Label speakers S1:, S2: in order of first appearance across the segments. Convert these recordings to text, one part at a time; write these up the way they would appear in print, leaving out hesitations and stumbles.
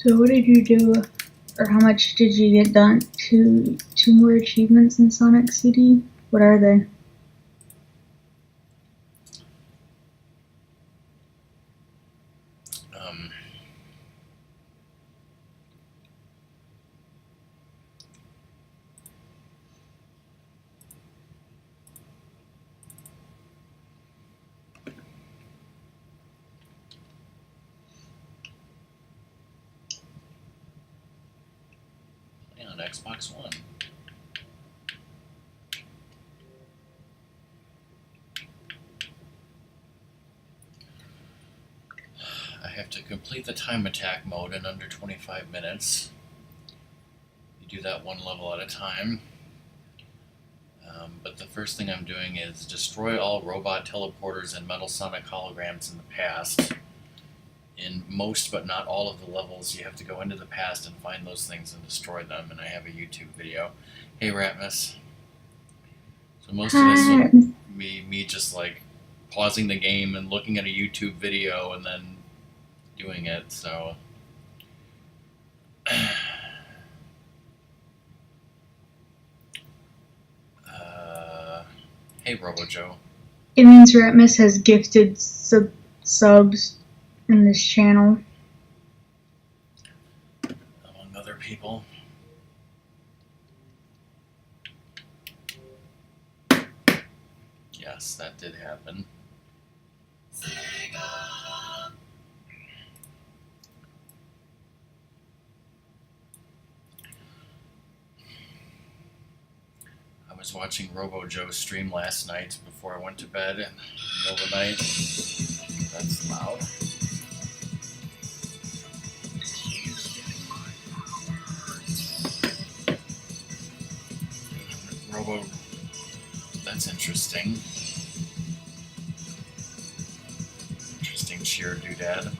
S1: So what did you do, or how much did you get done? Two more achievements in Sonic CD? What are they?
S2: On Xbox One. I have to complete the time attack mode in under 25 minutes. You do that one level at a time. But the first thing I'm doing is destroy all robot teleporters and metal Sonic holograms in the past. In most but not all of the levels, you have to go into the past and find those things and destroy them, and I have a YouTube video. Hey Ratmus. So most of this will be me just like pausing the game and looking at a YouTube video and then doing it, so... Hey RoboJoe.
S1: It means Ratmus has gifted subs in this channel.
S2: Among other people. Yes, that did happen. I was watching RoboJoe stream last night before I went to bed in the middle of the night. That's loud. That's interesting. Interesting cheer doodad.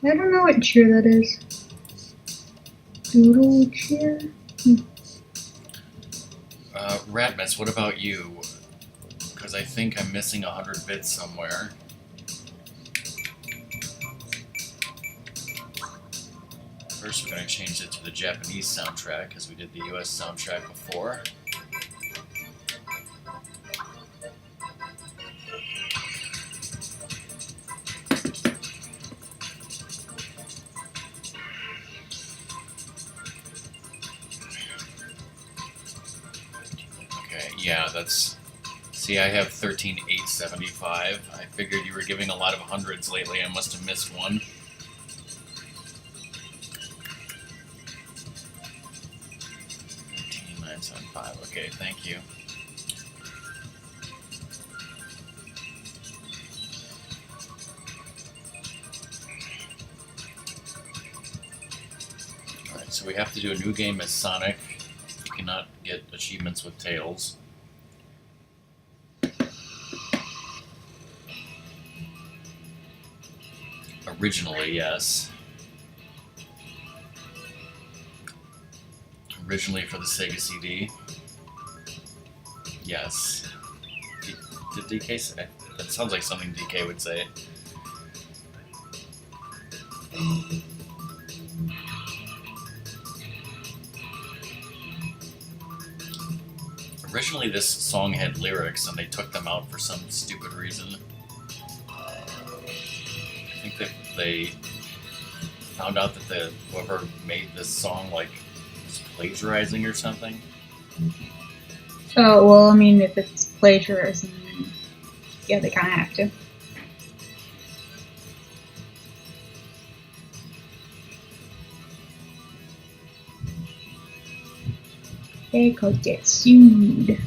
S1: I don't know what cheer that is. Doodle cheer?
S2: Ratmus, what about you? Because I think I'm missing 100 bits somewhere. First, we're going to change it to the Japanese soundtrack, because we did the US soundtrack before. Okay, yeah, that's... See, I have 13,875. I figured you were giving a lot of hundreds lately. I must have missed one. 13,975. Okay, thank you. Alright, so we have to do a new game as Sonic. You cannot get achievements with Tails. Originally, yes. Originally for the Sega CD. Yes. Did DK say? That sounds like something DK would say. Originally this song had lyrics and they took them out for some stupid reason. I think that they found out that whoever made this song like was plagiarizing or something.
S1: Oh, well, I mean, if it's plagiarism, then yeah, they kind of have to. They could get sued.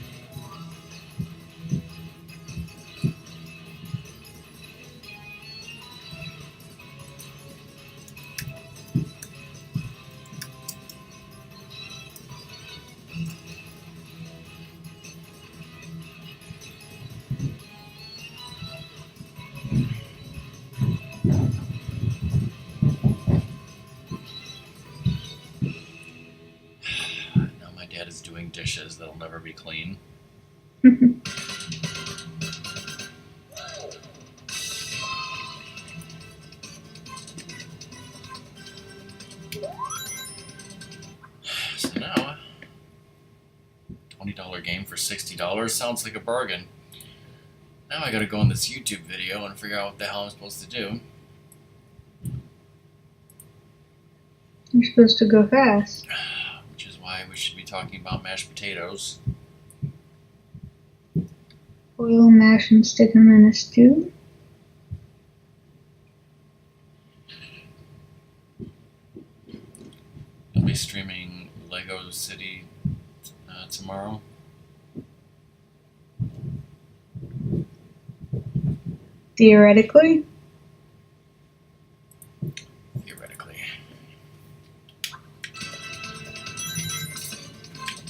S2: Now my dad is doing dishes that'll never be clean. So now, $20 game for $60 sounds like a bargain. Now I gotta go on this YouTube video and figure out what the hell I'm supposed to do.
S1: You're supposed to go fast.
S2: Which is why we should be talking about mashed potatoes.
S1: Boil and mash and stick them in a stew.
S2: You'll be streaming Lego City tomorrow.
S1: Theoretically.
S2: Theoretically.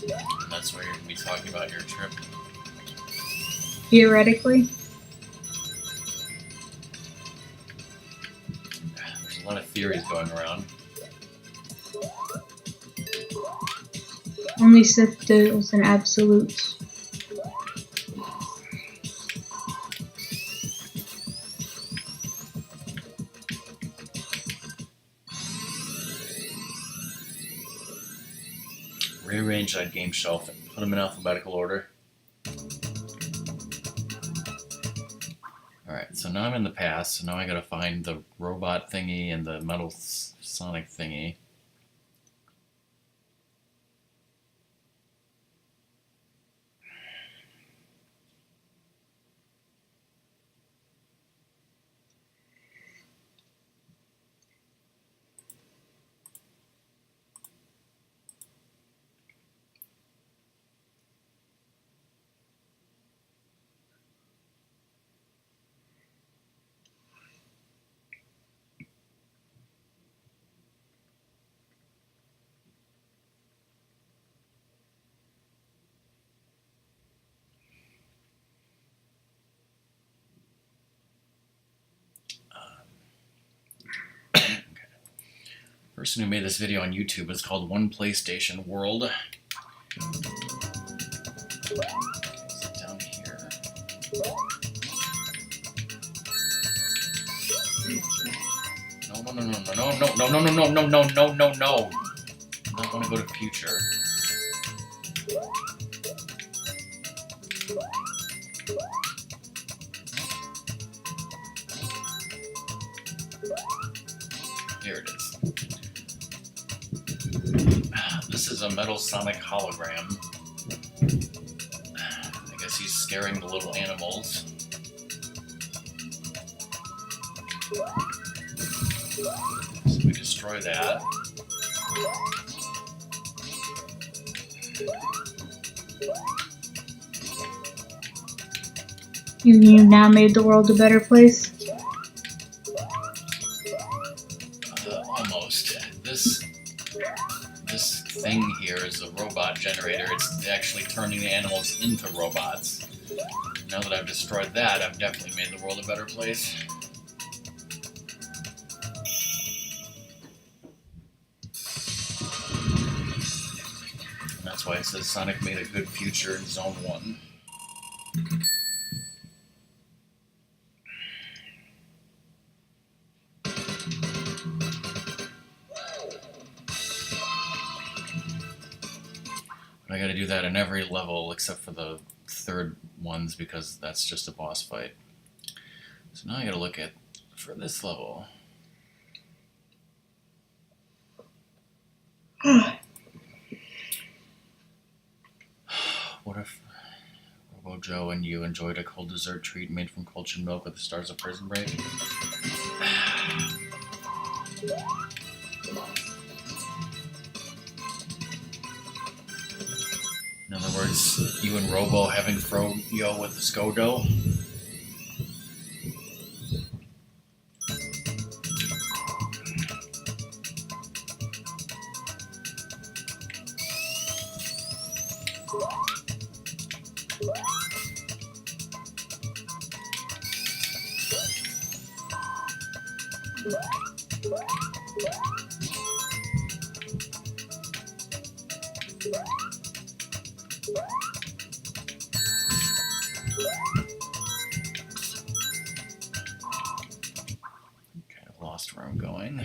S2: And that's where you're going to be talking about your trip.
S1: Theoretically.
S2: There's a lot of theories going around.
S1: Only Sith deals in absolutes.
S2: Rearrange that game shelf and put them in alphabetical order. Alright, so now I'm in the past, so now I gotta find the robot thingy and the metal Sonic thingy. Person who made this video on YouTube is called One PlayStation World. Is it down here? No. I don't want to go to future. Here it is. This is a metal Sonic hologram. I guess he's scaring the little animals. So we destroy that.
S1: You now made the world a better place.
S2: Almost. This thing here is a robot generator. It's actually turning the animals into robots. Now that I've destroyed that, I've definitely made the world a better place. And that's why it says Sonic made a good future in Zone 1. But I gotta do that in every level except for the third ones because that's just a boss fight. So now I gotta look at, for this level. What if Robo Joe and you enjoyed a cold dessert treat made from cultured milk at the start of Prison Break? In other words, you and Robo having froyo with the Skodo? Okay, I've lost where I'm going.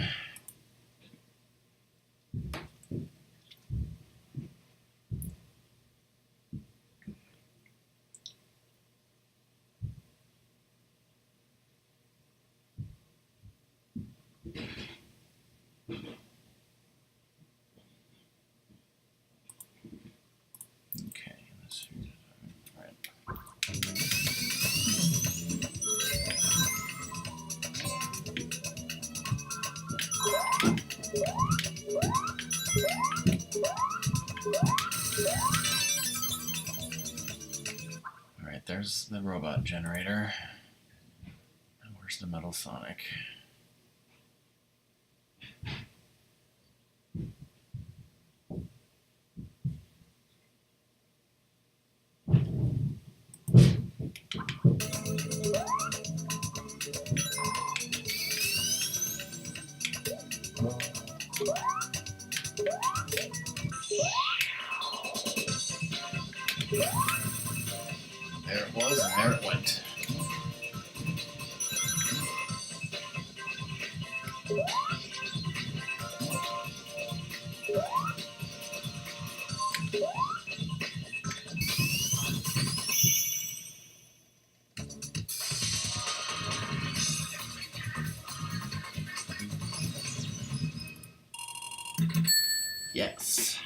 S2: Alright, there's the robot generator. And where's the Metal Sonic? There it was, and there it went. Yes.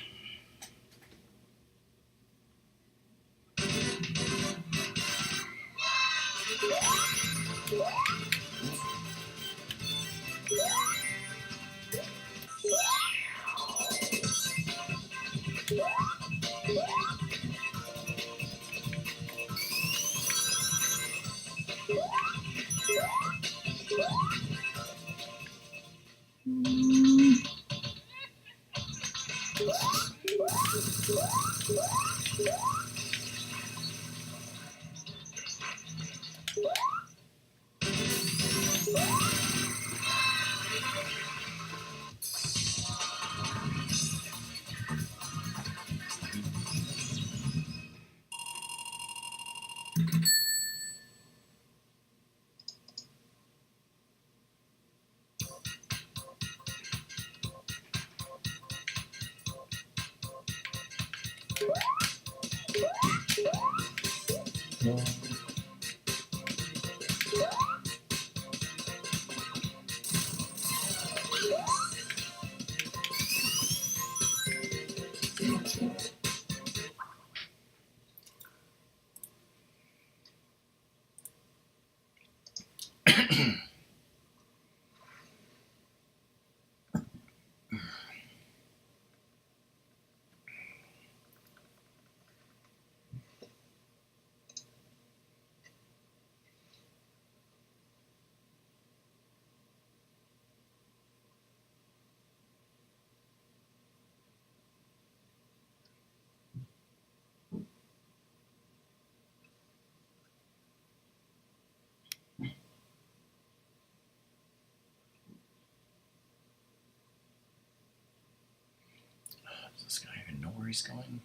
S2: Does this guy even know where he's going?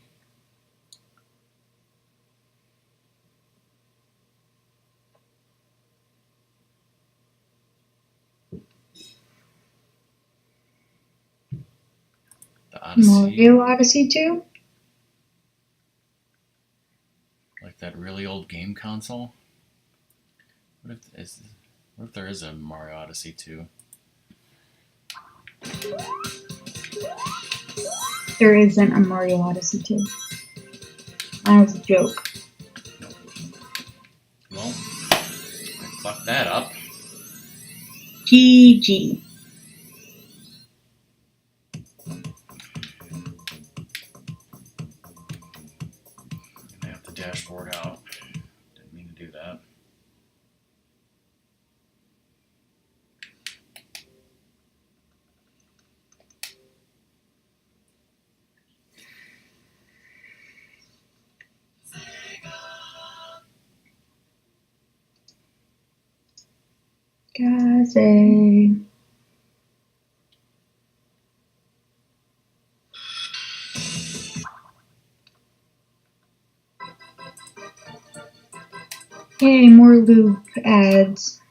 S2: The Odyssey.
S1: Mario Odyssey 2?
S2: Like that really old game console? What if there is a Mario Odyssey 2?
S1: There isn't a Mario Odyssey 2. That was a joke.
S2: Well, I fucked that up.
S1: GG.
S2: I have the dashboard out. Didn't mean to do that.
S1: Kaze. Yay, more loop ads.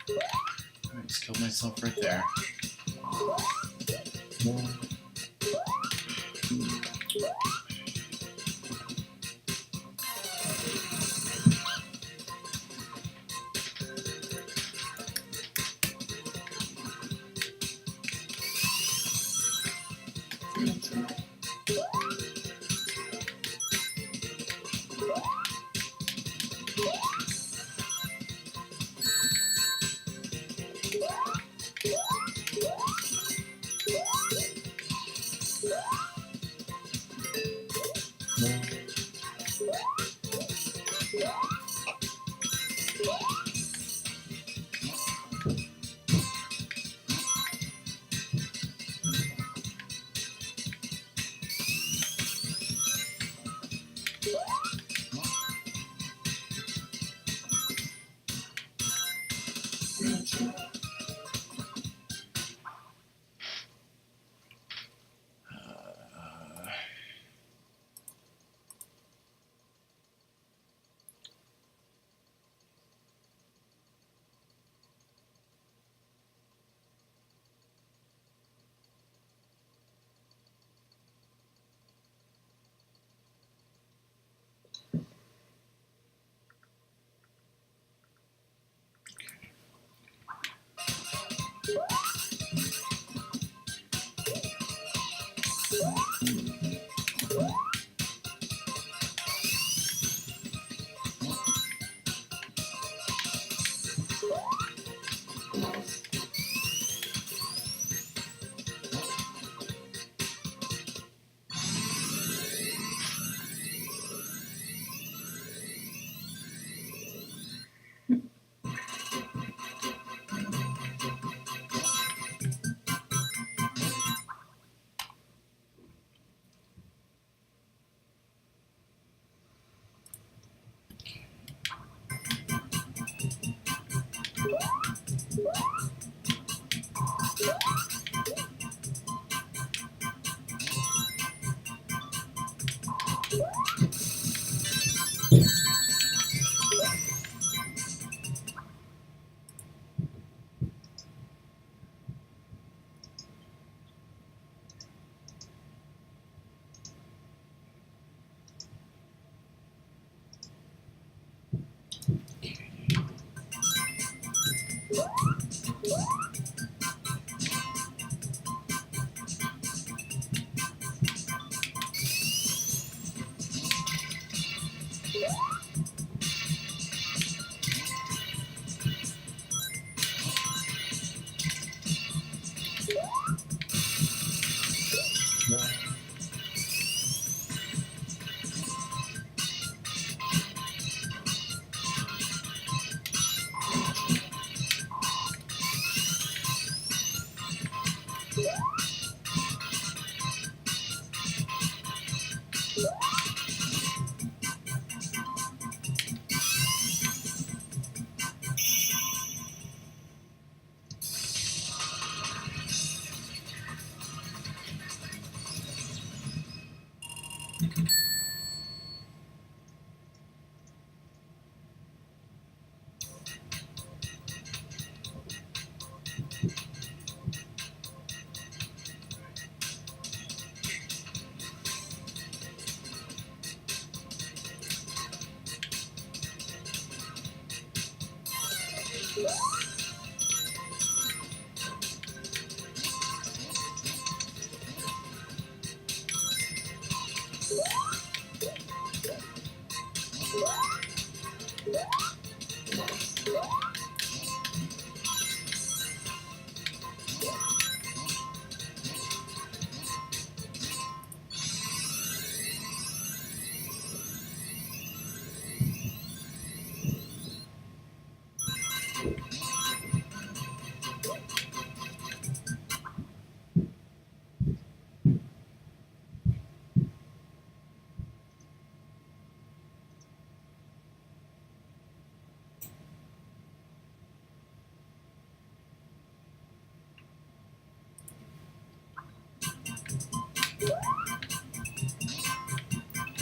S2: I just killed myself right there.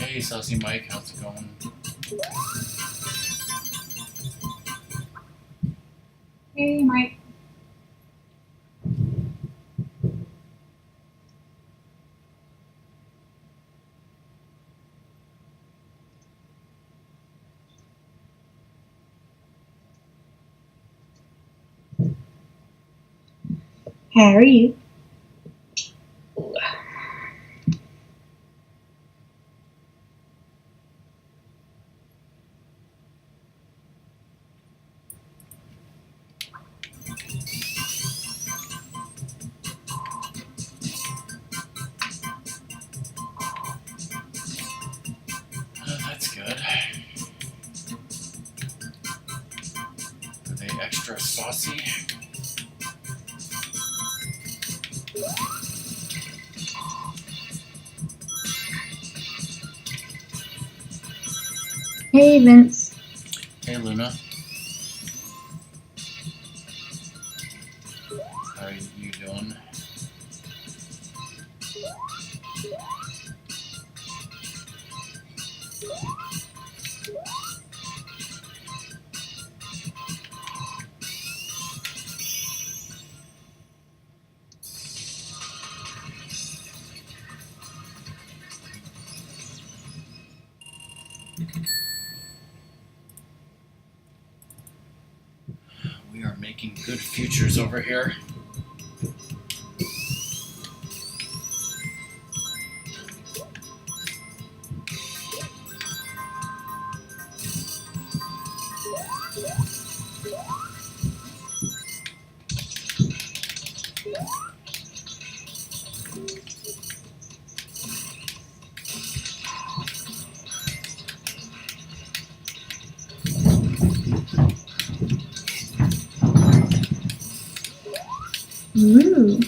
S2: Hey, Saucy Mike, how's it going?
S1: Hey, Mike. How are you?
S2: That's good. extra saucy.
S1: Hey, Vince.
S2: Hey, Luna. How are you doing? We are making good futures over here.
S1: Ooh.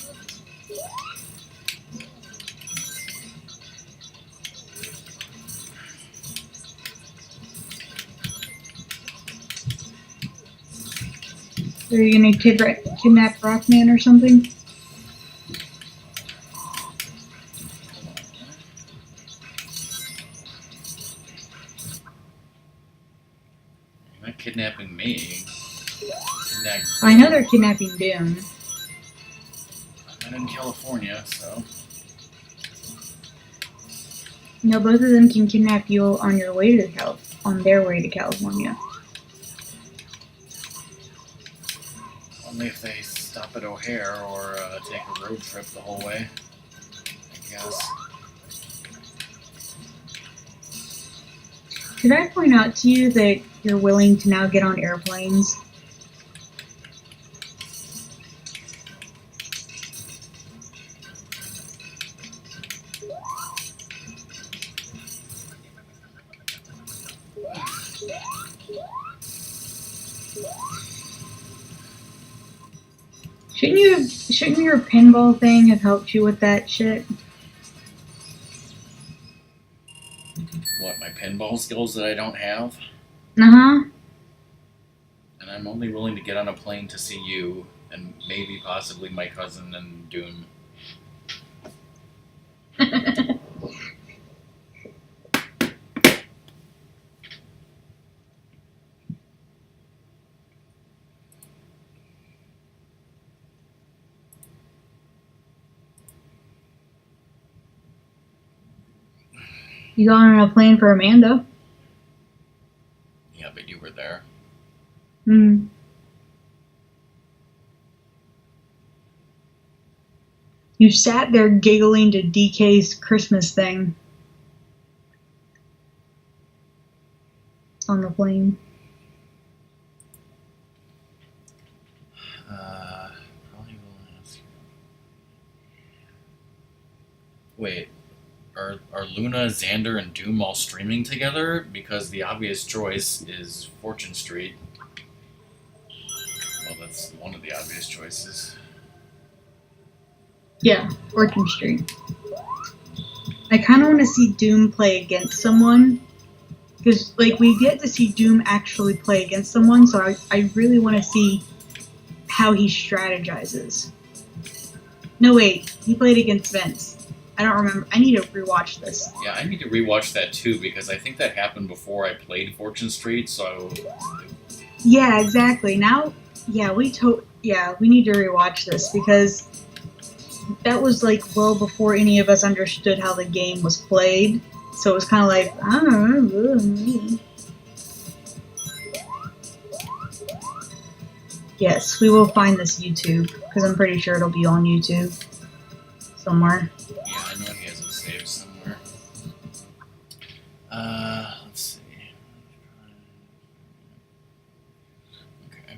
S1: Are you gonna kidnap Rockman or something?
S2: You're not kidnapping me.
S1: I know they're kidnapping Doom.
S2: I'm in California, so.
S1: No, both of them can kidnap you on your way to on their way to California.
S2: Only if they stop at O'Hare or take a road trip the whole way, I guess.
S1: Did I point out to you that you're willing to now get on airplanes? Shouldn't your pinball thing have helped you with that shit?
S2: What, my pinball skills that I don't have?
S1: Uh-huh.
S2: And I'm only willing to get on a plane to see you, and maybe possibly my cousin and Doom.
S1: You got on a plane for Amanda.
S2: Yeah, but you were there.
S1: Hmm. You sat there giggling to DK's Christmas thing on the plane.
S2: Probably will ask. Wait, are Luna, Xander, and Doom all streaming together? Because the obvious choice is Fortune Street. Well, that's one of the obvious choices.
S1: Yeah, Orchard Street. I kind of want to see Doom play against someone. Because, like, we get to see Doom actually play against someone, so I really want to see how he strategizes. No, wait. He played against Vince. I don't remember. I need to rewatch this.
S2: Yeah, I need to rewatch that too because I think that happened before I played Fortune Street. So
S1: Yeah, exactly. Now, yeah, we need to rewatch this because that was like well before any of us understood how the game was played. So it was kind of like, I don't know. Yes, we will find this YouTube because I'm pretty sure it'll be on YouTube somewhere.
S2: yeah, I know he has it saved somewhere. Let's see. Okay.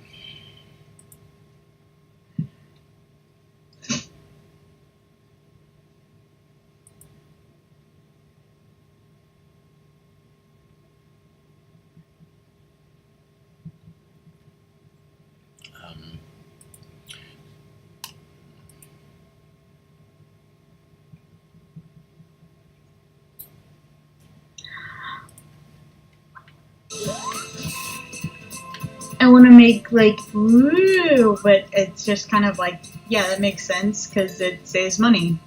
S1: I want to make like, woo, but it's just kind of like, yeah, that makes sense because it saves money.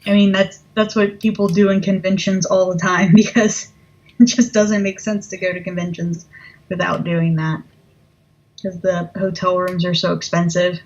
S1: I mean, that's what people do in conventions all the time because it just doesn't make sense to go to conventions without doing that because the hotel rooms are so expensive.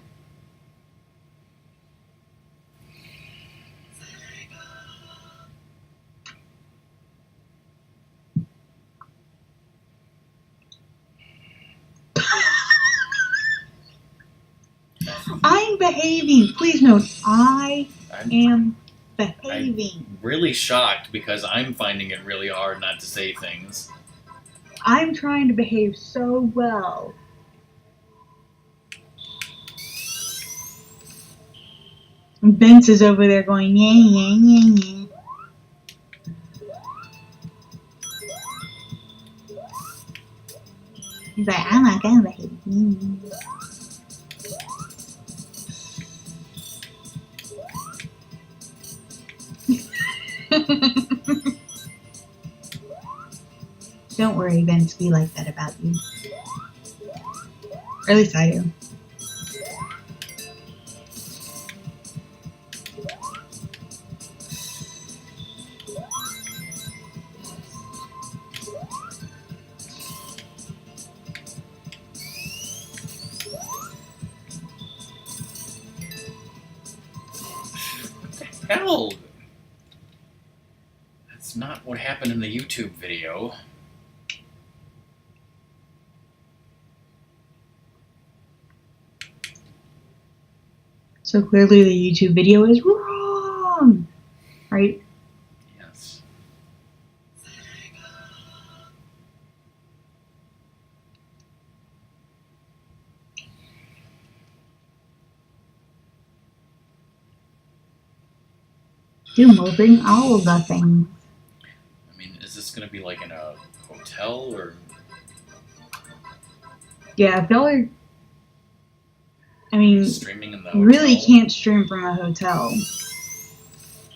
S1: I'm behaving. Please note, I am behaving.
S2: I'm really shocked because I'm finding it really hard not to say things.
S1: I'm trying to behave so well. Vince is over there going, yeah, yeah, yeah, yeah. He's like, I'm not gonna behave. Don't worry, Vince, we like that about you. Or at least I do.
S2: Hell! That's not what happened in the YouTube video.
S1: So clearly the YouTube video is wrong, right?
S2: Yes.
S1: Doom will bring all the things.
S2: I mean, is this going to be like in a hotel or?
S1: Yeah, if y'all are, I mean,
S2: Streaming in the
S1: you really
S2: hotel?
S1: can't stream from a hotel.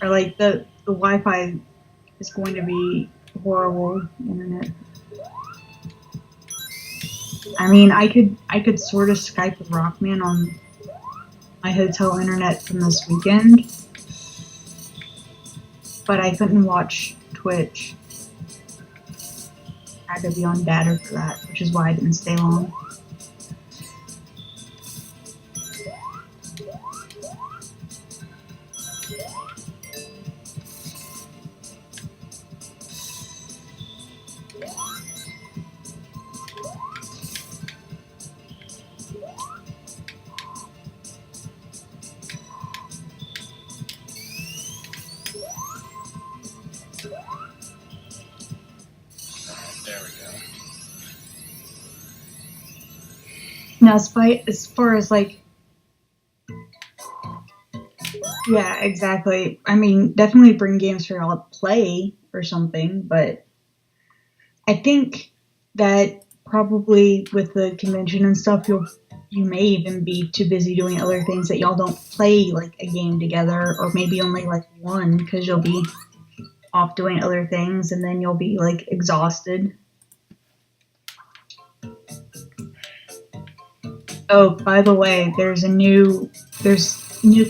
S1: Or like the Wi-Fi is going to be horrible internet. I mean, I could sort of Skype with Rockman on my hotel internet from this weekend, but I couldn't watch Twitch. I had to be on data for that, which is why I didn't stay long.
S2: There we go.
S1: Now, as far as like, yeah, exactly. I mean, definitely bring games for y'all to play or something, but I think that probably with the convention and stuff, you may even be too busy doing other things that y'all don't play like a game together, or maybe only like one because you'll be off doing other things and then you'll be like exhausted. Oh, by the way, there's new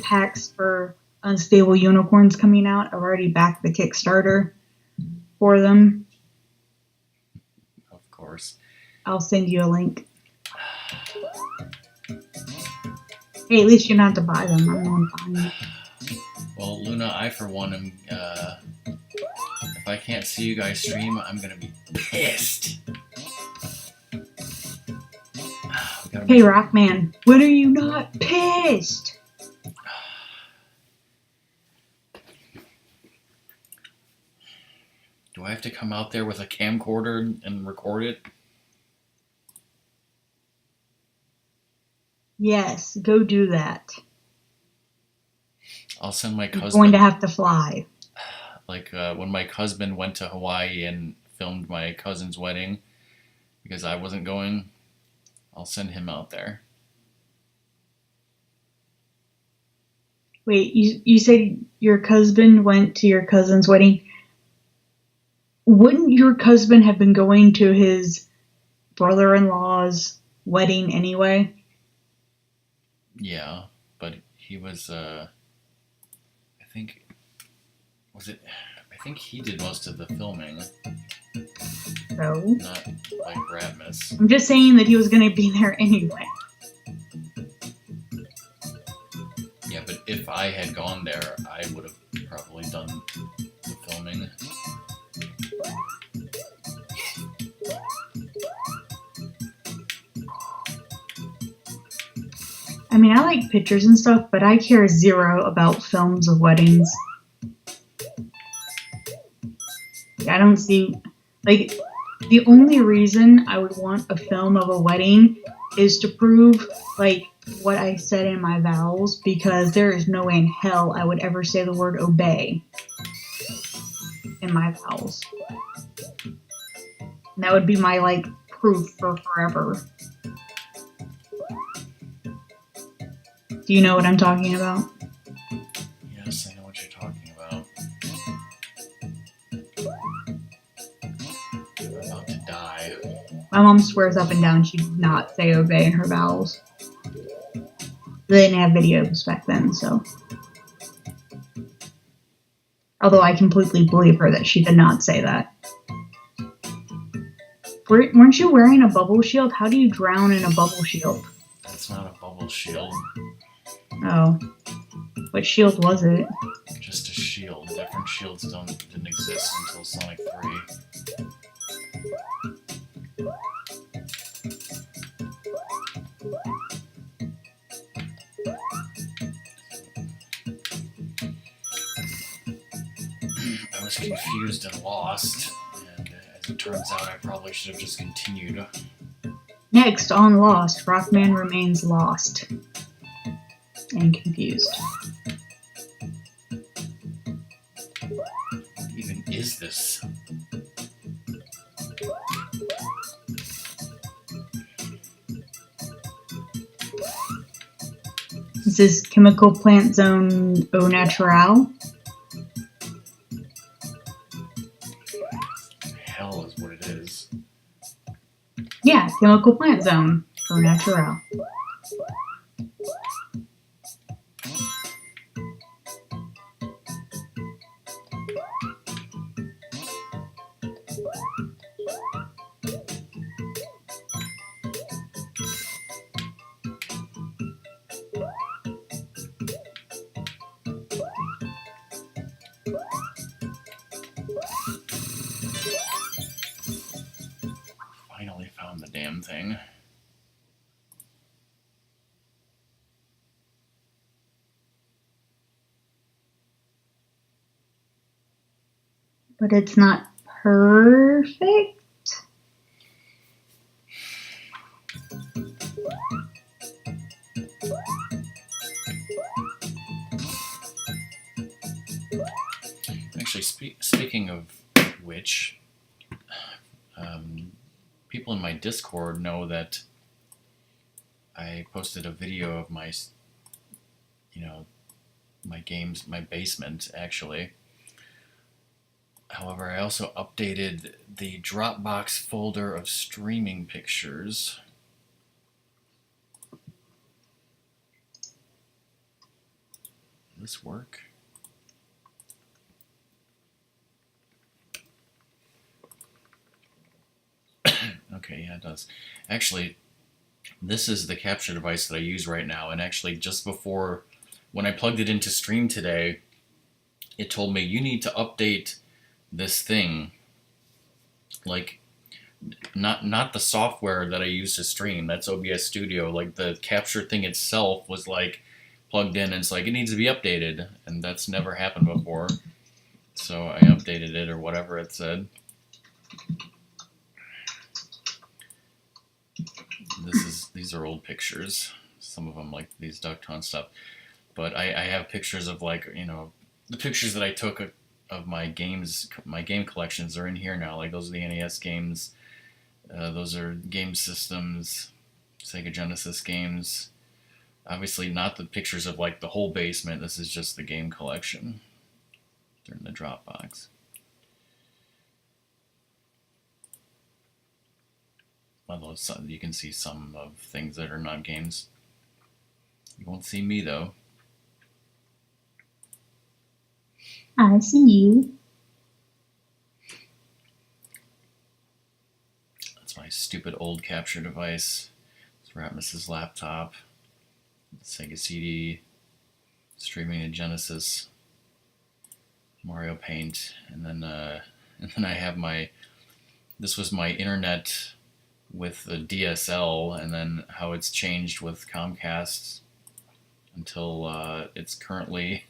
S1: packs for Unstable Unicorns coming out. I've already backed the Kickstarter for them.
S2: Of course.
S1: I'll send you a link. Hey, at least you don't have to buy them. I'm the one buying them.
S2: Well, Luna, I for one am. If I can't see you guys stream, I'm gonna be pissed.
S1: Hey, Rockman, when are you not pissed?
S2: Do I have to come out there with a camcorder and record it?
S1: Yes, go do that.
S2: I'll send my
S1: You're
S2: cousin.
S1: going to have to fly.
S2: Like when my husband went to Hawaii and filmed my cousin's wedding because I wasn't going, I'll send him out there.
S1: Wait, you said your husband went to your cousin's wedding. Wouldn't your husband have been going to his brother-in-law's wedding anyway?
S2: Yeah, but he was, I think, was it, I think he did most of the filming,
S1: So
S2: not like Ratmus.
S1: I'm just saying that he was going to be there anyway.
S2: Yeah, but if I had gone there, I would have probably done the filming.
S1: I mean, I like pictures and stuff, but I care zero about films of weddings. I don't see, like, the only reason I would want a film of a wedding is to prove, like, what I said in my vows, because there is no way in hell I would ever say the word obey in my vows. And that would be my, like, proof for forever. Do you know what I'm talking about?
S2: Yes, I know what you're talking about. I'm about to die.
S1: My mom swears up and down she did not say obey in her vows. They didn't have videos back then, so. Although I completely believe her that she did not say that. Weren't you wearing a bubble shield? How do you drown in a bubble shield?
S2: That's not a bubble shield.
S1: Oh. What shield was it?
S2: Just a shield. Different shields didn't exist until Sonic 3. I was confused and lost, and as it turns out, I probably should have just continued.
S1: Next on Lost, Rockman remains lost and confused.
S2: What even is this?
S1: This is Chemical Plant Zone Au Natural.
S2: Hell is what it is.
S1: Yeah, Chemical Plant Zone Au Natural.
S2: Finally found the damn thing.
S1: But it's not perfect.
S2: Actually, speaking of which, people in my Discord know that I posted a video of my, my games, my basement, actually. However, I also updated the Dropbox folder of streaming pictures. Does this work? Okay, yeah, it does. Actually, this is the capture device that I use right now, and actually just before, when I plugged it into stream today, it told me you need to update this thing. Like, not the software that I use to stream, that's OBS Studio, like the capture thing itself was like plugged in and it's like it needs to be updated, and that's never happened before. So I updated it or whatever it said. These are old pictures. Some of them, like these duck hunt stuff. But I have pictures of, like, the pictures that I took of my games, my game collections are in here now. Like, those are the NES games. Those are game systems, Sega Genesis games. Obviously not the pictures of like the whole basement. This is just the game collection. They're in the Dropbox. Although you can see some of things that are not games. You won't see me though.
S1: I see you.
S2: That's my stupid old capture device. It's Ratmus's laptop. Sega CD. Streaming in Genesis. Mario Paint. And then I have my... This was my internet with the DSL, and then how it's changed with Comcast until it's currently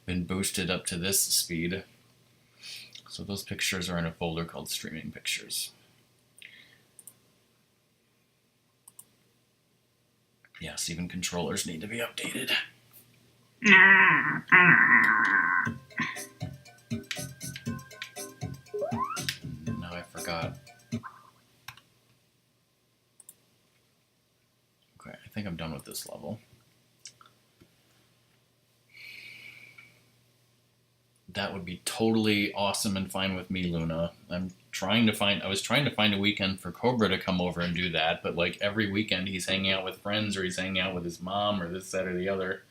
S2: been boosted up to this speed. So those pictures are in a folder called Streaming Pictures. Yes, even controllers need to be updated. Now I forgot. Okay, I think I'm done with this level. That would be totally awesome and fine with me, Luna. I was trying to find a weekend for Cobra to come over and do that, but like every weekend he's hanging out with friends or he's hanging out with his mom or this, that, or the other.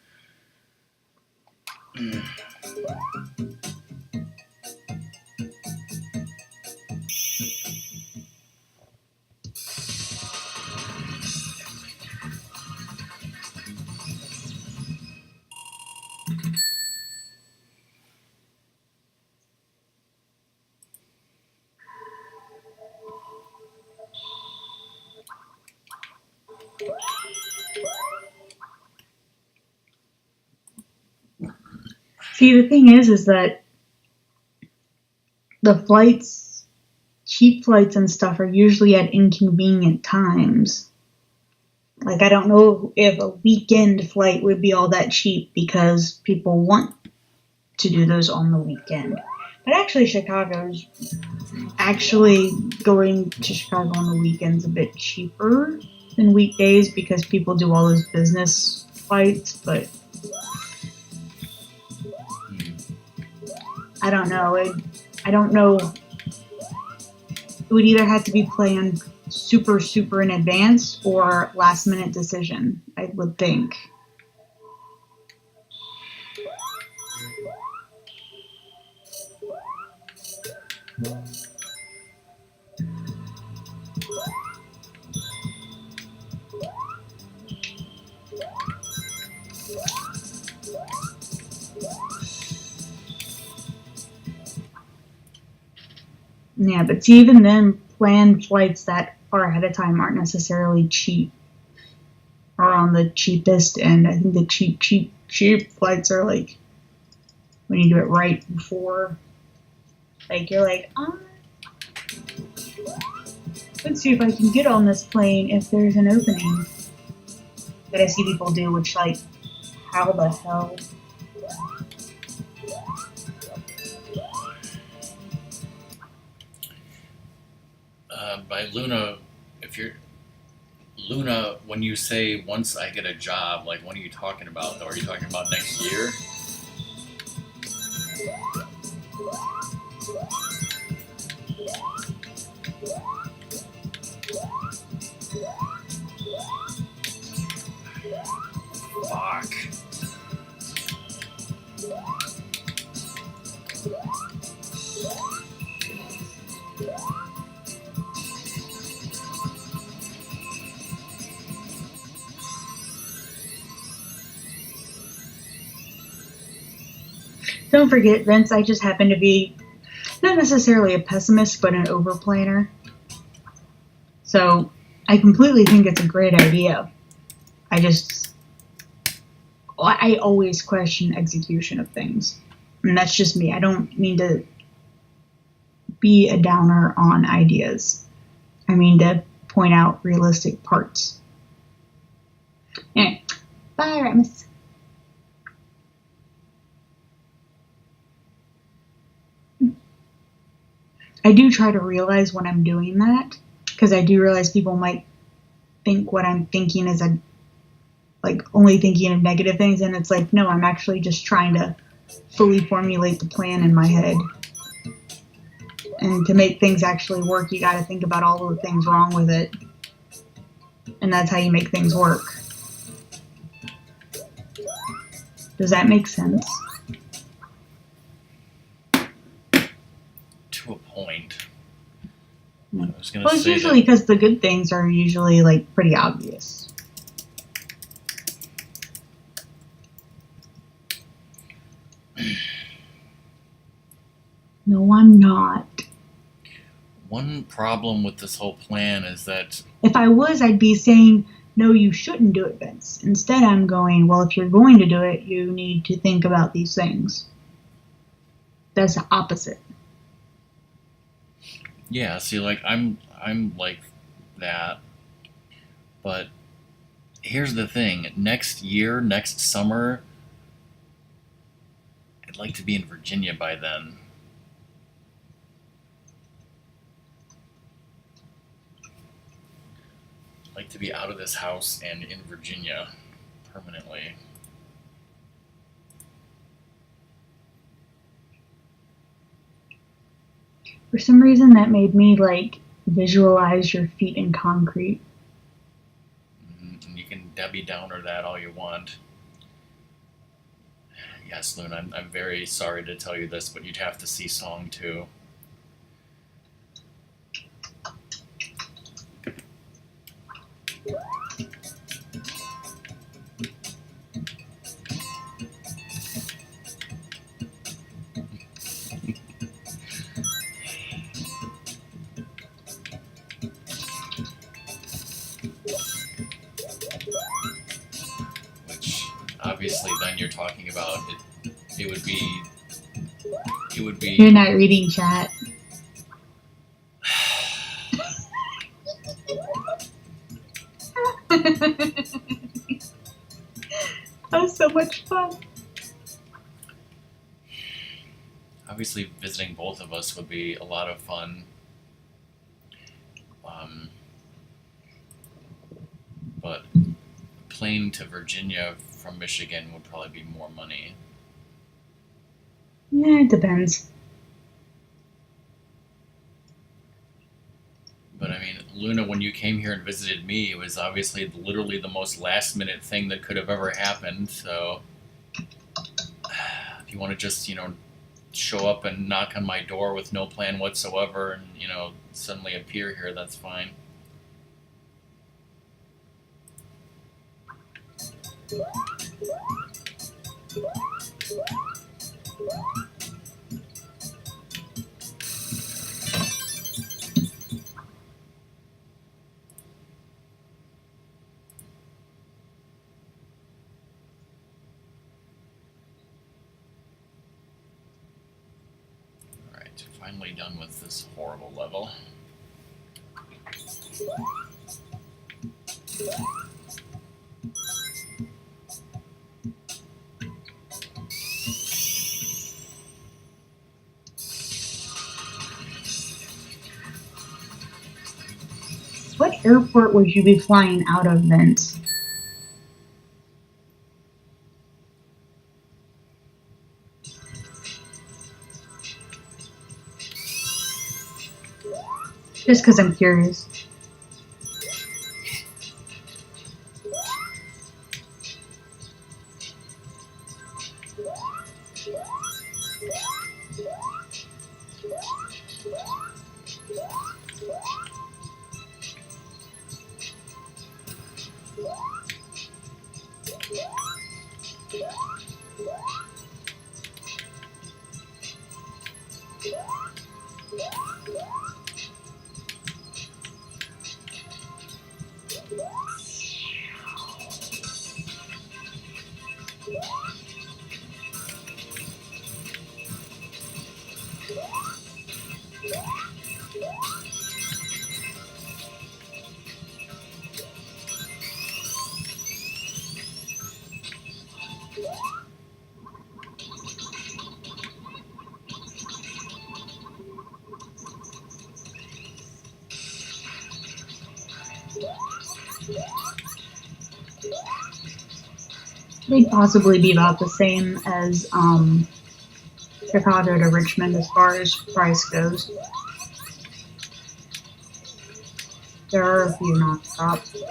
S1: See, the thing is that the flights, cheap flights and stuff, are usually at inconvenient times. Like, I don't know if a weekend flight would be all that cheap because people want to do those on the weekend. But actually, going to Chicago on the weekend's a bit cheaper than weekdays because people do all those business flights, but I don't know. I don't know. It would either have to be planned super, super in advance or last minute decision, I would think. Yeah, but see, even then, planned flights that far ahead of time aren't necessarily cheap or on the cheapest end. I think the cheap flights are like when you do it right before. Like, you're like, let's see if I can get on this plane if there's an opening. That I see people do, which, like, how the hell?
S2: By Luna, Luna, when you say once I get a job, like what are you talking about though? Are you talking about next year? Fuck.
S1: Don't forget, Vince, I just happen to be not necessarily a pessimist, but an overplanner. So I completely think it's a great idea. I always question execution of things. And that's just me. I don't mean to be a downer on ideas. I mean to point out realistic parts. Anyway, bye, Ratmus. I do try to realize when I'm doing that, because I do realize people might think what I'm thinking is a like only thinking of negative things, and it's like, no, I'm actually just trying to fully formulate the plan in my head. And to make things actually work, you got to think about all of the things wrong with it, and that's how you make things work. Does that make sense?
S2: To a point.
S1: Yeah.
S2: I was gonna
S1: Well, it's
S2: say
S1: usually
S2: that
S1: because the good things are usually like pretty obvious. No, I'm not.
S2: one problem with this whole plan is that
S1: If I was, I'd be saying, no, you shouldn't do it, Vince. Instead, I'm going, well, if you're going to do it, you need to think about these things. That's the opposite.
S2: yeah, see, like I'm like that, but here's the thing: next year, next summer, I'd like to be in Virginia by then. I'd like to be out of this house and in Virginia permanently.
S1: For some reason, that made me like visualize your feet in concrete.
S2: And you can Debbie Downer that all you want. Yes, Loon, I'm very sorry to tell you this, but you'd have to see Song 2. Which obviously then you're talking about it would be
S1: You're not reading chat. That was so much fun.
S2: obviously visiting both of us would be a lot of fun. But plane to Virginia from Michigan would probably be more money.
S1: Yeah, it depends.
S2: But I mean, Luna, when you came here and visited me, it was obviously literally the most last minute thing that could have ever happened. So if you want to just, show up and knock on my door with no plan whatsoever and, suddenly appear here, that's fine. Alright, finally done with this horrible level.
S1: What airport would you be flying out of, Vince? Just because I'm curious. They'd possibly be about the same as Chicago to Richmond as far as price goes. There are a few nonstops.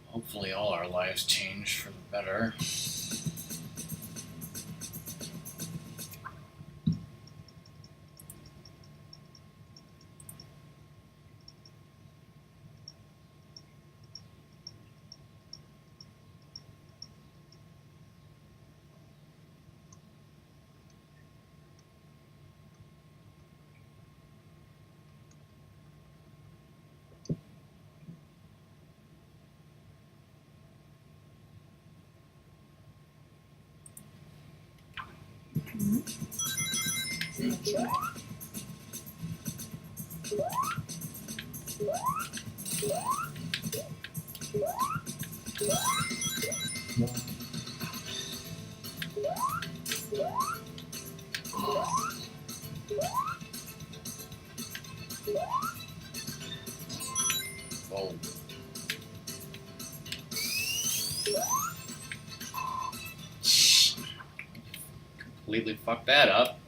S2: Hopefully all our lives change for the better. Whoa. Completely fucked that up.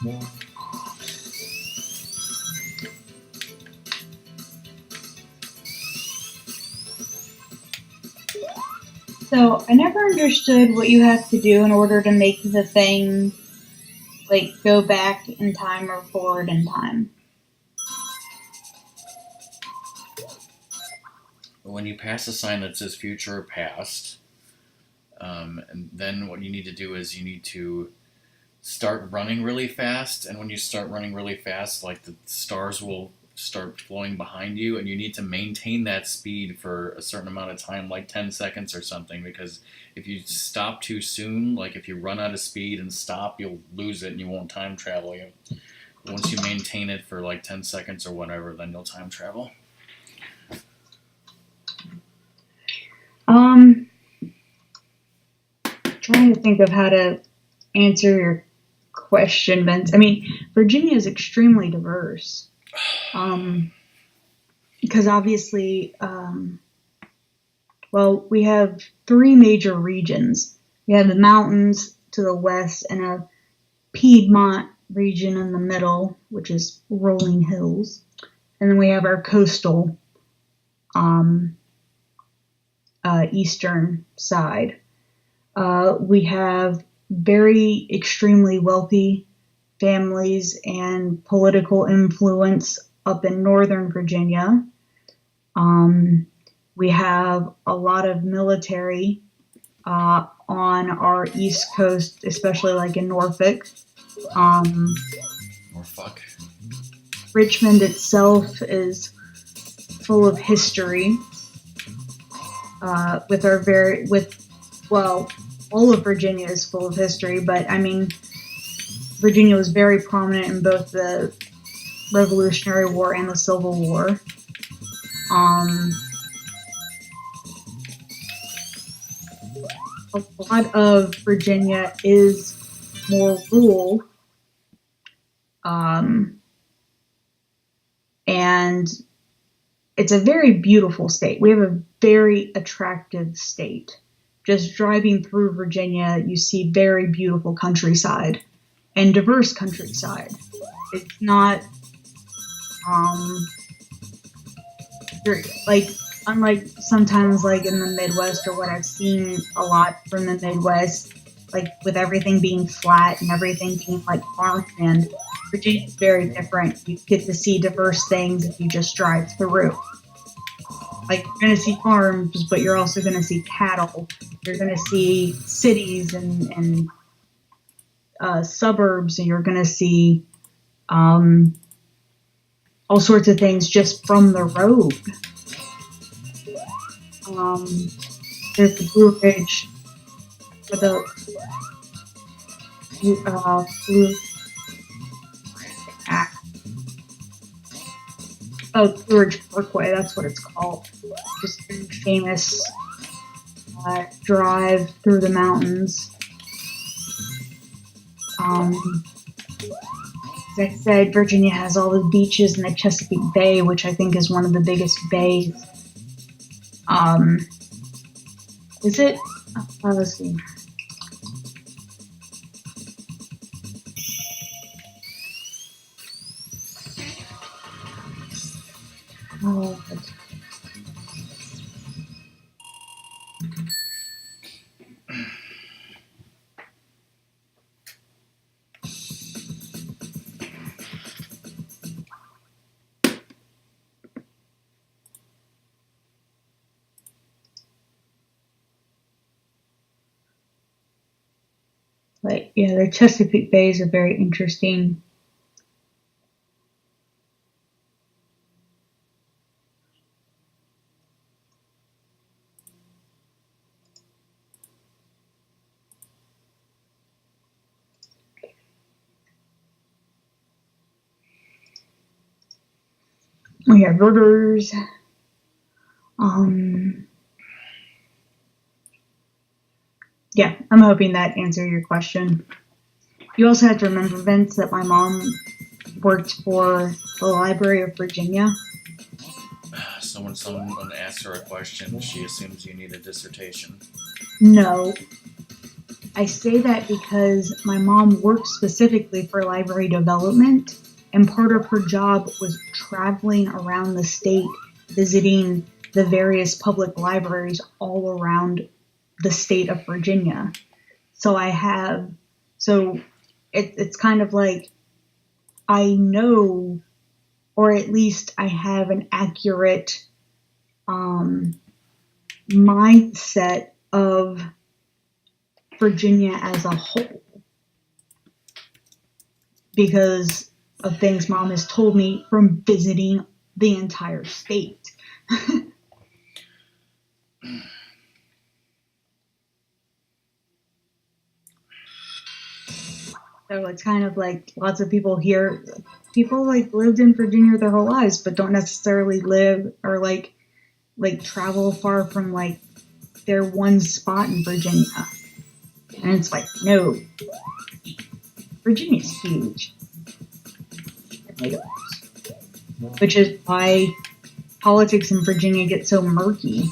S2: What?
S1: So I never understood what you have to do in order to make the thing like go back in time or forward in time.
S2: when you pass a sign that says future or past, and then what you need to do is you need to start running really fast. And when you start running really fast, like the stars will start flowing behind you, and you need to maintain that speed for a certain amount of time, like 10 seconds or something, because if you stop too soon, like if you run out of speed and stop, you'll lose it and you won't time travel. Once you maintain it for like 10 seconds or whatever, then you'll time travel.
S1: Trying to think of how to answer your question, Vince. I mean, Virginia is extremely diverse. Because obviously, well, we have three major regions. We have the mountains to the west and a Piedmont region in the middle, which is rolling hills. And then we have our coastal eastern side. We have very extremely wealthy families and political influence up in Northern Virginia. We have a lot of military on our East Coast, especially like in Norfolk.
S2: Norfolk.
S1: Richmond itself is full of history. All of Virginia is full of history, but I mean, Virginia was very prominent in both the Revolutionary War and the Civil War. A lot of Virginia is more rural, and it's a very beautiful state. We have a very attractive state. Just driving through Virginia, you see very beautiful countryside and diverse countryside. It's not unlike sometimes like in the Midwest or what I've seen a lot from the Midwest, like with everything being flat and everything being like farmland. Virginia is very different. You get to see diverse things if you just drive through. Like you're going to see farms, but you're also going to see cattle. You're going to see cities and suburbs, and you're going to see all sorts of things just from the road. There's the Blue Ridge, or the Blue Ridge Parkway. That's what it's called. Just a famous drive through the mountains. As I said, Virginia has all the beaches in the Chesapeake Bay, which I think is one of the biggest bays. Is it? Let's see. Oh, but yeah, the Chesapeake Bays are very interesting. We have rivers. Yeah, I'm hoping that answered your question. You also have to remember, Vince, that my mom worked for the Library of Virginia.
S2: So when someone asks her a question, she assumes you need a dissertation.
S1: No. I say that because my mom worked specifically for library development, and part of her job was traveling around the state, visiting the various public libraries all around the state of Virginia. So it's kind of like I know, or at least I have an accurate mindset of Virginia as a whole because of things Mom has told me from visiting the entire state. So it's kind of like lots of people here, people like lived in Virginia their whole lives, but don't necessarily live or like travel far from like their one spot in Virginia. And it's like, no, Virginia's huge. Which is why politics in Virginia get so murky.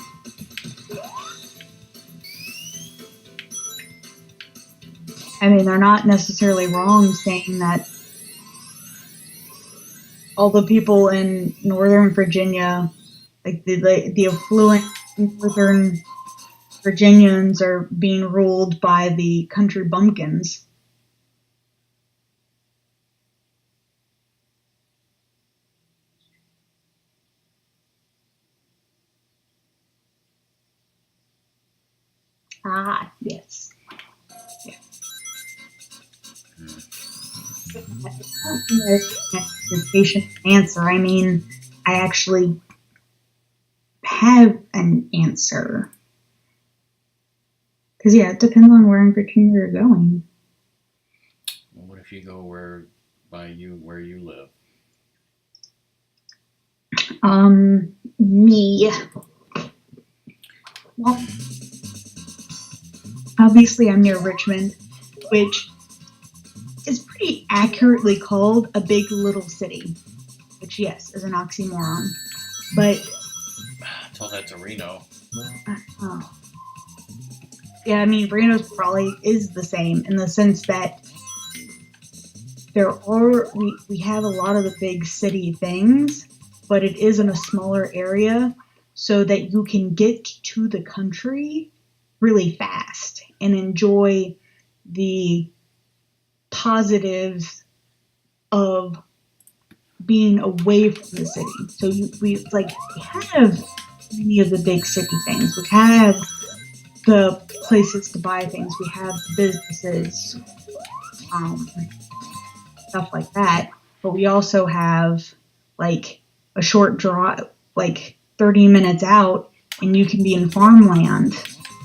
S1: I mean, they're not necessarily wrong saying that all the people in Northern Virginia, like the affluent Northern Virginians, are being ruled by the country bumpkins. Ah, yes. Patient answer. I mean, I actually have an answer. Because, yeah, it depends on where in Virginia you're going.
S2: Well, what if you go where you live?
S1: Me. Well, obviously I'm near Richmond, which is pretty accurately called a big little city, which, yes, is an oxymoron. But
S2: Tell that to Reno.
S1: Yeah, I mean, Reno's probably is the same in the sense that we have a lot of the big city things, but it is in a smaller area so that you can get to the country really fast and enjoy the positives of being away from the city. So we have many of the big city things. We have the places to buy things. We have businesses, stuff like that. But we also have like a short drive, like 30 minutes out, and you can be in farmland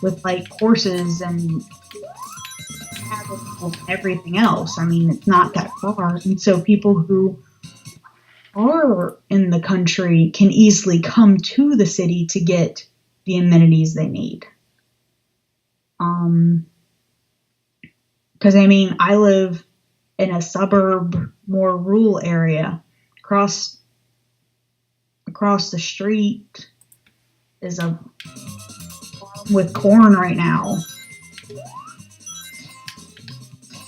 S1: with like horses and cattle and everything else. I mean, it's not that far. And so people who are in the country can easily come to the city to get the amenities they need. Because I mean, I live in a suburb, more rural area. Across the street is a farm with corn right now,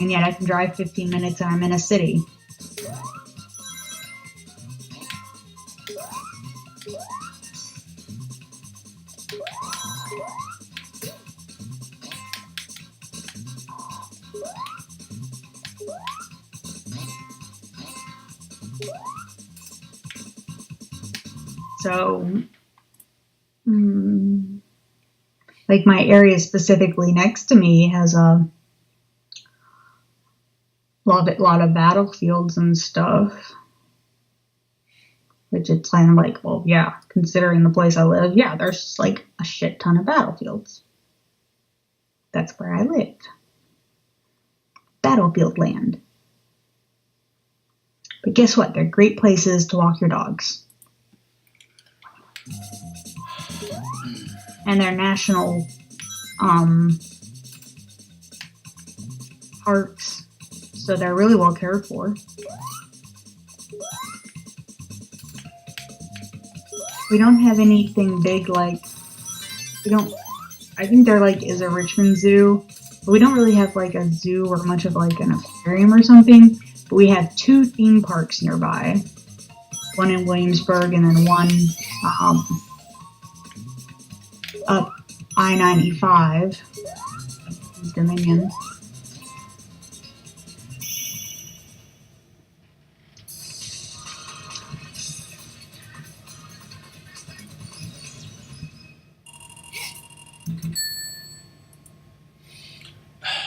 S1: and yet I can drive 15 minutes and I'm in a city. So, like my area specifically next to me has a lot of battlefields and stuff. Which it's kind of like, well, yeah, considering the place I live, yeah, there's like a shit ton of battlefields. That's where I live. Battlefield land. But guess what? They're great places to walk your dogs. And they're national parks, so they're really well cared for. We don't have anything big like, I think there like is a Richmond Zoo, but we don't really have like a zoo or much of like an aquarium or something. But we have 2 theme parks nearby, one in Williamsburg and then one up I-95, Dominion.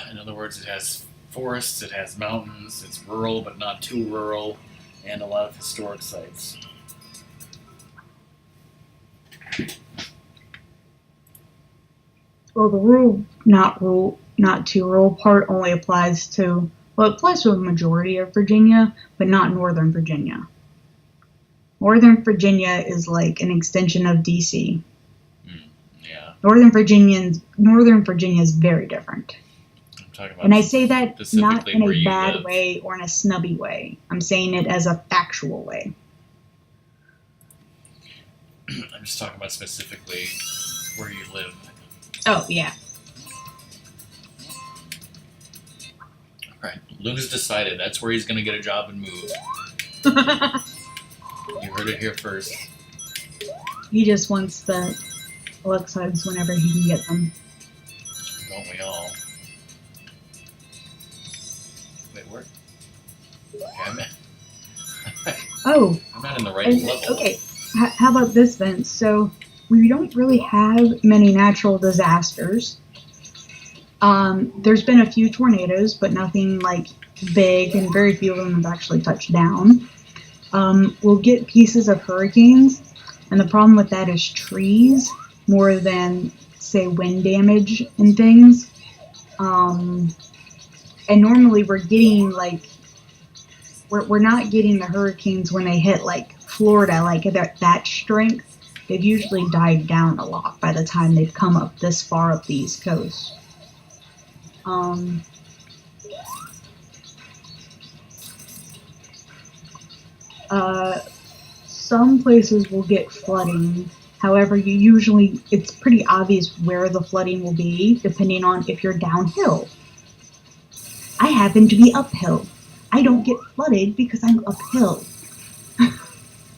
S2: In other words, it has forests, it has mountains, it's rural but not too rural, and a lot of historic sites.
S1: Well, the not too rural part only applies to, well, it applies to a majority of Virginia, but not Northern Virginia. Northern Virginia is like an extension of DC.
S2: Yeah.
S1: Northern Virginia is very different.
S2: I'm talking about
S1: And I say that not
S2: specifically
S1: in
S2: where
S1: a
S2: you
S1: bad
S2: live.
S1: way or in a snubby way. I'm saying it as a factual way.
S2: I'm just talking about specifically where you live.
S1: Oh, yeah.
S2: Right. Lou's decided that's where he's going to get a job and move. You heard it here first.
S1: He just wants the Lux hugs whenever he can get them.
S2: Don't we all? Wait, where? Okay,
S1: Oh,
S2: I'm not in the right
S1: and,
S2: level.
S1: okay. How about this then? So we don't really have many natural disasters. There's been a few tornadoes, but nothing like big, and very few of them have actually touched down. We'll get pieces of hurricanes, and the problem with that is trees more than, say, wind damage and things. And normally we're getting like, we're not getting the hurricanes when they hit like Florida, like that strength. They've usually died down a lot by the time they've come up this far up the East Coast. Some places will get flooding. However, it's pretty obvious where the flooding will be, depending on if you're downhill. I happen to be uphill. I don't get flooded because I'm uphill.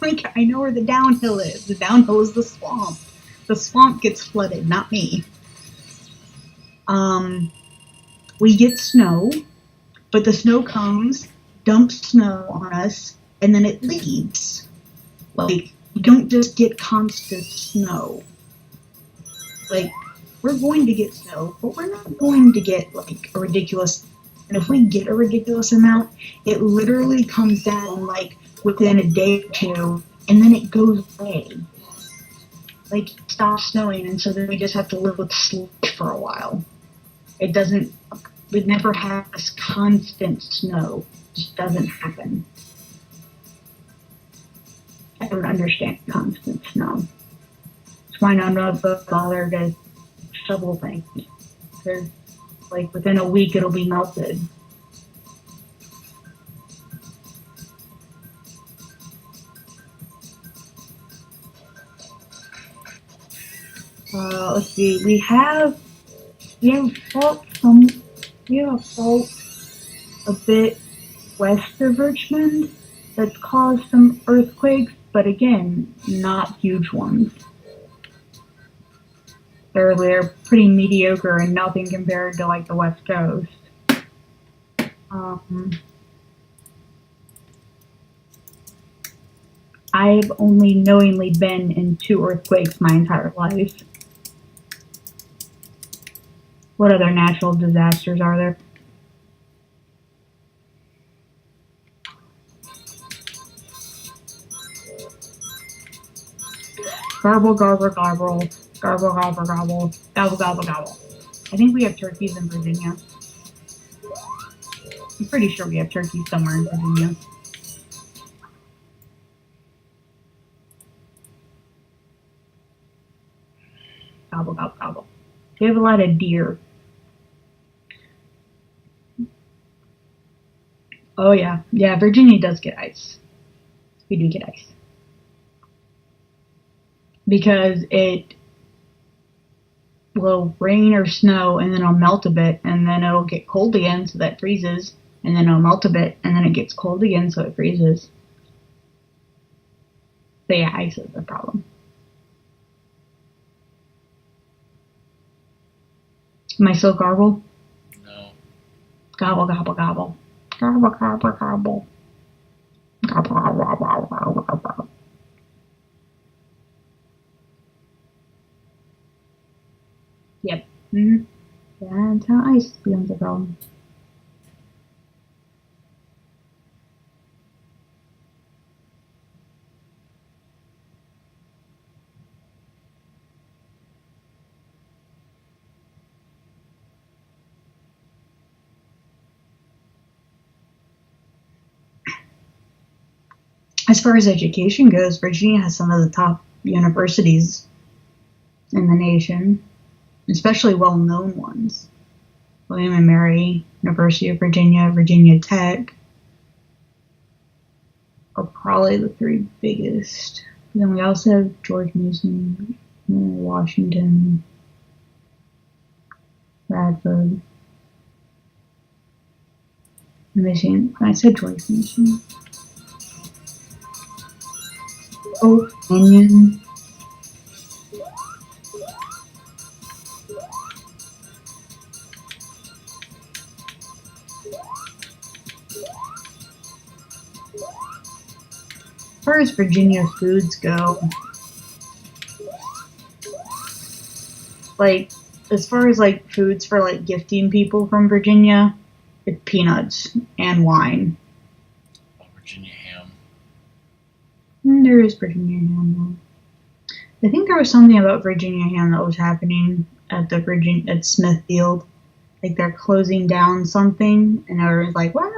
S1: Like, I know where the downhill is. The downhill is the swamp. The swamp gets flooded, not me. We get snow, but the snow comes, dumps snow on us, and then it leaves. Like, you don't just get constant snow. Like, we're going to get snow, but we're not going to get, like, a ridiculous... And if we get a ridiculous amount, it literally comes down, like, within a day or two, and then it goes away. Like, it stops snowing, and so then we just have to live with slush for a while. We never have this constant snow. It just doesn't happen. I don't understand constant snow. That's why none of us bother to shovel things. Because, like, within a week it'll be melted. Let's see. We have fault a bit west of Richmond that's caused some earthquakes, but again, not huge ones. They're pretty mediocre and nothing compared to like the West Coast. I've only knowingly been in 2 earthquakes my entire life. What other natural disasters are there? Garble, garble, garble, garble, garble, garble, gobble, gobble, gobble. I think we have turkeys in Virginia. I'm pretty sure we have turkeys somewhere in Virginia. Gobble, gobble, gobble. We have a lot of deer. Oh yeah, yeah, Virginia does get ice. We do get ice. Because it will rain or snow and then it'll melt a bit and then it'll get cold again so that freezes and then it'll melt a bit and then it gets cold again so it freezes. So yeah, ice is the problem. Am I still garble?
S2: No.
S1: Gobble, gobble, gobble. Gobble, gobble, gobble. Gobble, gobble, gobble, gobble, gobble. Yep. Mm-hmm. That's how ice becomes a problem. As far as education goes, Virginia has some of the top universities in the nation, especially well-known ones. William and Mary, University of Virginia, Virginia Tech are probably the three biggest. And then we also have George Mason, Washington, Radford. Michigan. I said George Mason. Oh, Canyon. As far as Virginia foods go, like as far as like foods for like gifting people from Virginia, it's peanuts and wine.
S2: Virginia ham.
S1: There is Virginia ham though. I think there was something about Virginia ham that was happening at at Smithfield. Like they're closing down something, and everyone's like, "Wow!"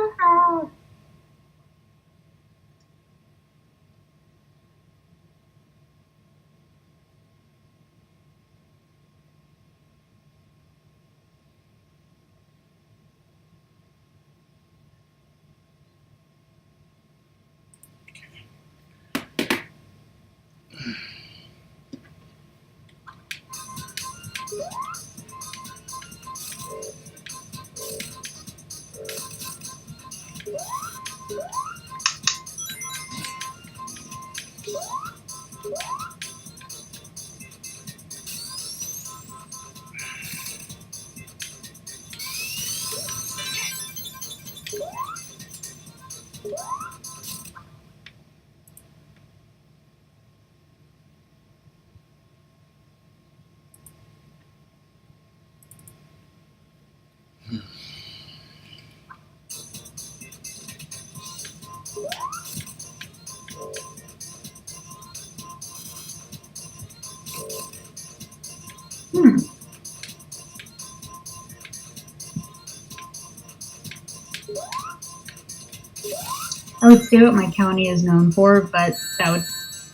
S1: I would say what my county is known for, but that would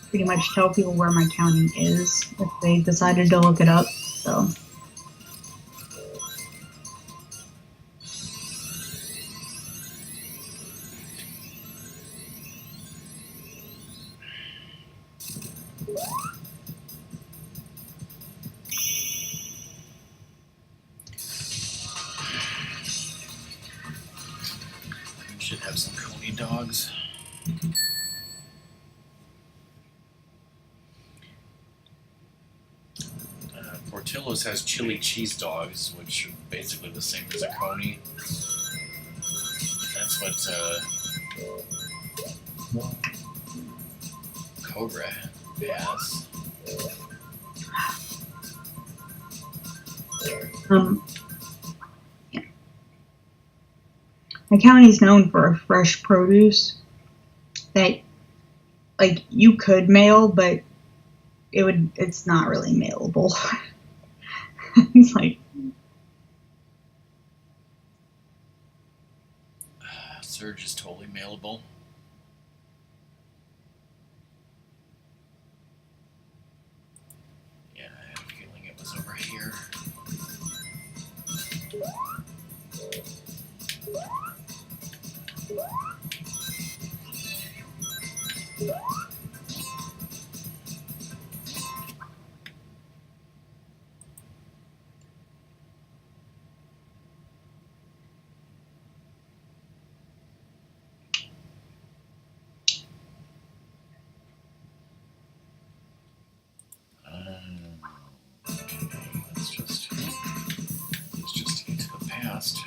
S1: pretty much tell people where my county is if they decided to look it up. So.
S2: Should have some Coney dogs. Portillo's has chili cheese dogs, which are basically the same as a Coney. That's what Cobra has.
S1: Yeah. My county is known for fresh produce that, like, you could mail, but it's not really mailable. It's like
S2: Surge is totally mailable. Yeah, I had a feeling it was over here. Let's just get to the past.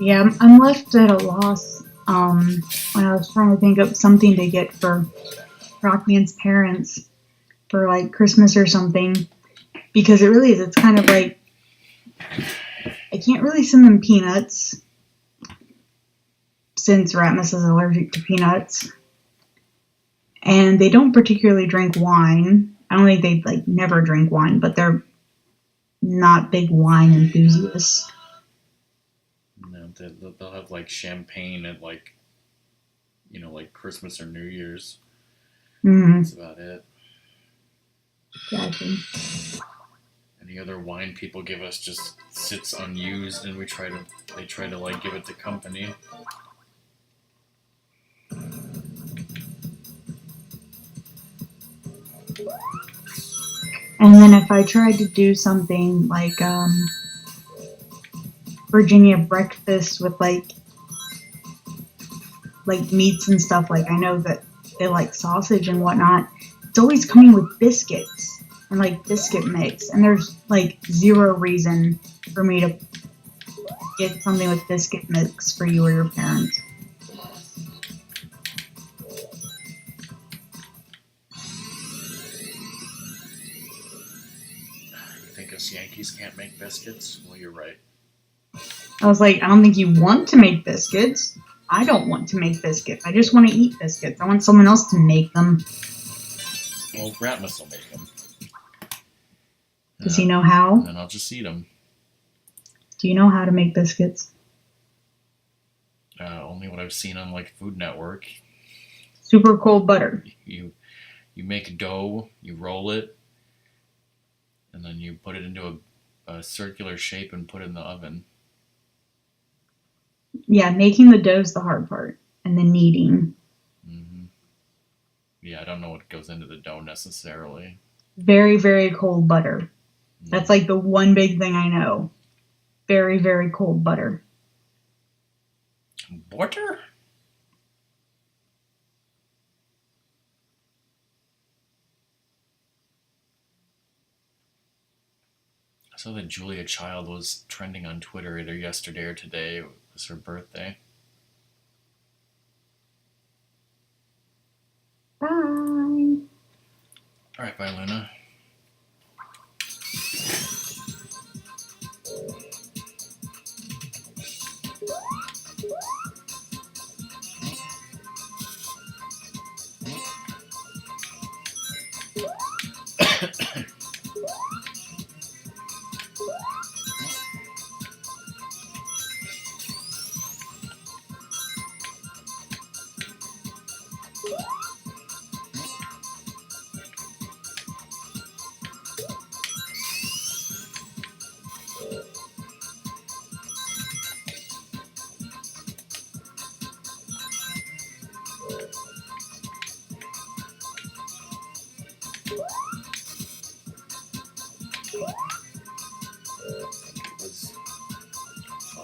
S1: Yeah, I'm left at a loss when I was trying to think of something to get for Rockman's parents. for like Christmas or something, because it really is. It's kind of like I can't really send them peanuts since Ratmus is allergic to peanuts, and they don't particularly drink wine. I don't think they like never drink wine, but they're not big wine enthusiasts.
S2: No, they'll have like champagne at like, like Christmas or New Year's.
S1: Mm-hmm.
S2: That's about it.
S1: Exactly.
S2: Any other wine people give us just sits unused, and they try to like give it to company.
S1: And then if I tried to do something like Virginia breakfast with like meats and stuff, like I know that they like sausage and whatnot, it's always coming with biscuits and like biscuit mix, and there's like zero reason for me to get something with biscuit mix for you or your parents.
S2: You think us Yankees can't make biscuits? Well, you're right.
S1: I was like, I don't think you want to make biscuits. I don't want to make biscuits. I just want to eat biscuits. I want someone else to make them.
S2: Well, Ratmus will make them.
S1: Does he know how?
S2: And then I'll just eat them.
S1: Do you know how to make biscuits?
S2: Only what I've seen on like Food Network.
S1: Super cold butter.
S2: You make dough, you roll it, and then you put it into a circular shape and put it in the oven.
S1: Yeah, making the dough is the hard part, and the kneading.
S2: Mm-hmm. Yeah, I don't know what goes into the dough necessarily.
S1: Very, very cold butter. That's like the one big thing I know. Very, very cold butter.
S2: Butter? I saw that Julia Child was trending on Twitter either yesterday or today. It was her birthday.
S1: Bye.
S2: Alright, bye, Luna.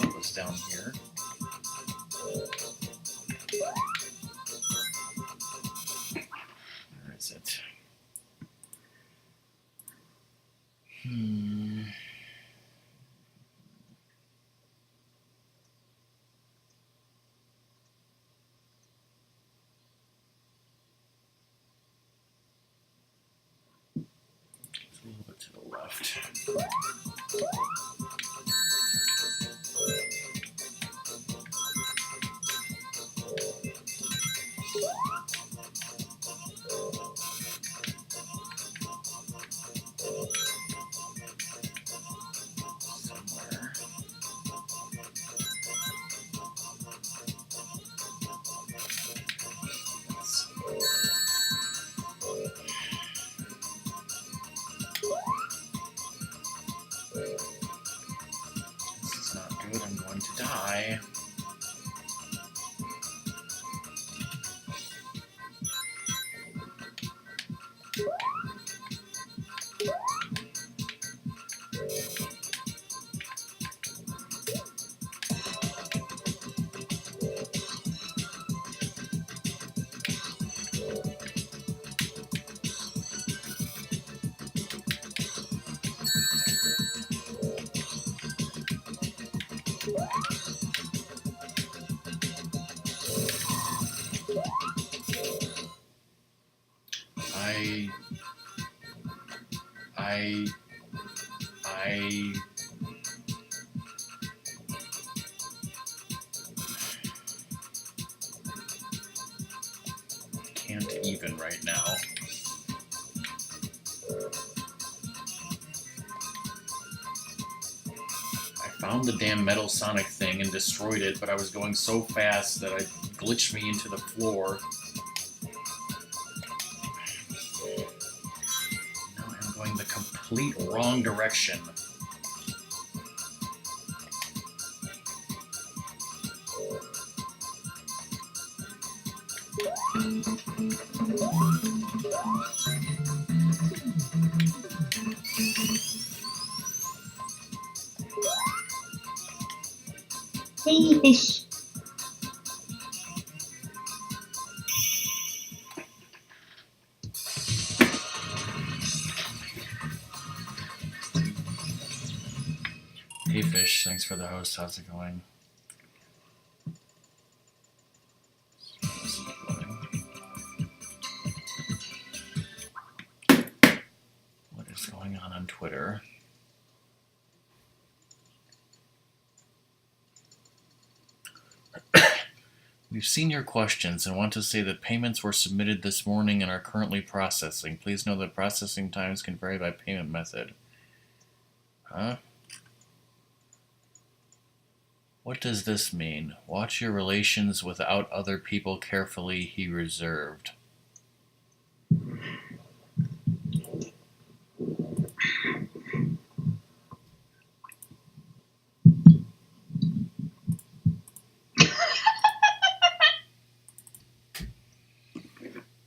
S2: It was down here. Where is it? It's a little bit to the left. Somewhere. This is not good. I'm going to die. I can't even right now. I found the damn Metal Sonic thing and destroyed it, but I was going so fast that it glitched me into the floor. Now I'm going the complete wrong direction.
S1: Hey, fish.
S2: Hey Fish, thanks for the host. How's it going? What is going on Twitter? We've seen your questions and want to say that payments were submitted this morning and are currently processing. Please know that processing times can vary by payment method. Huh? What does this mean? Watch your relations without other people carefully, he reserved.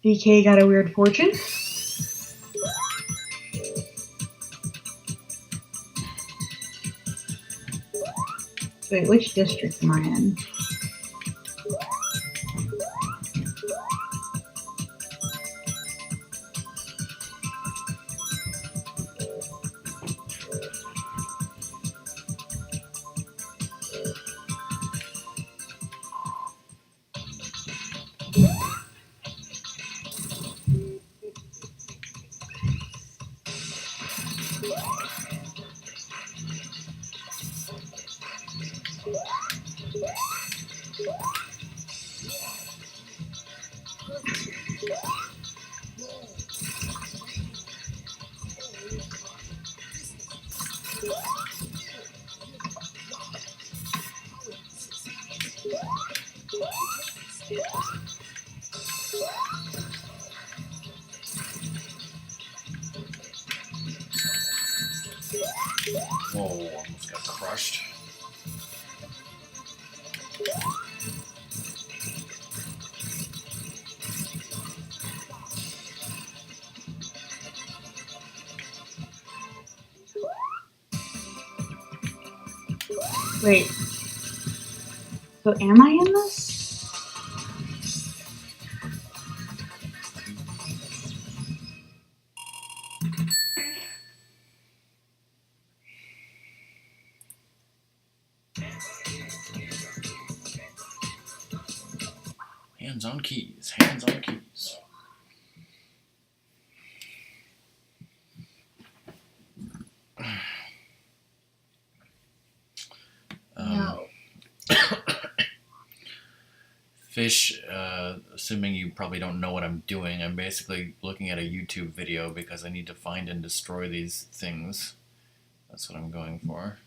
S1: BK got a weird fortune. Wait, which district am I in?
S2: Whoa, almost got crushed.
S1: Wait. So am I in this?
S2: Hands on keys, hands on keys.
S1: No.
S2: Fish, assuming you probably don't know what I'm doing, I'm basically looking at a YouTube video because I need to find and destroy these things. That's what I'm going for.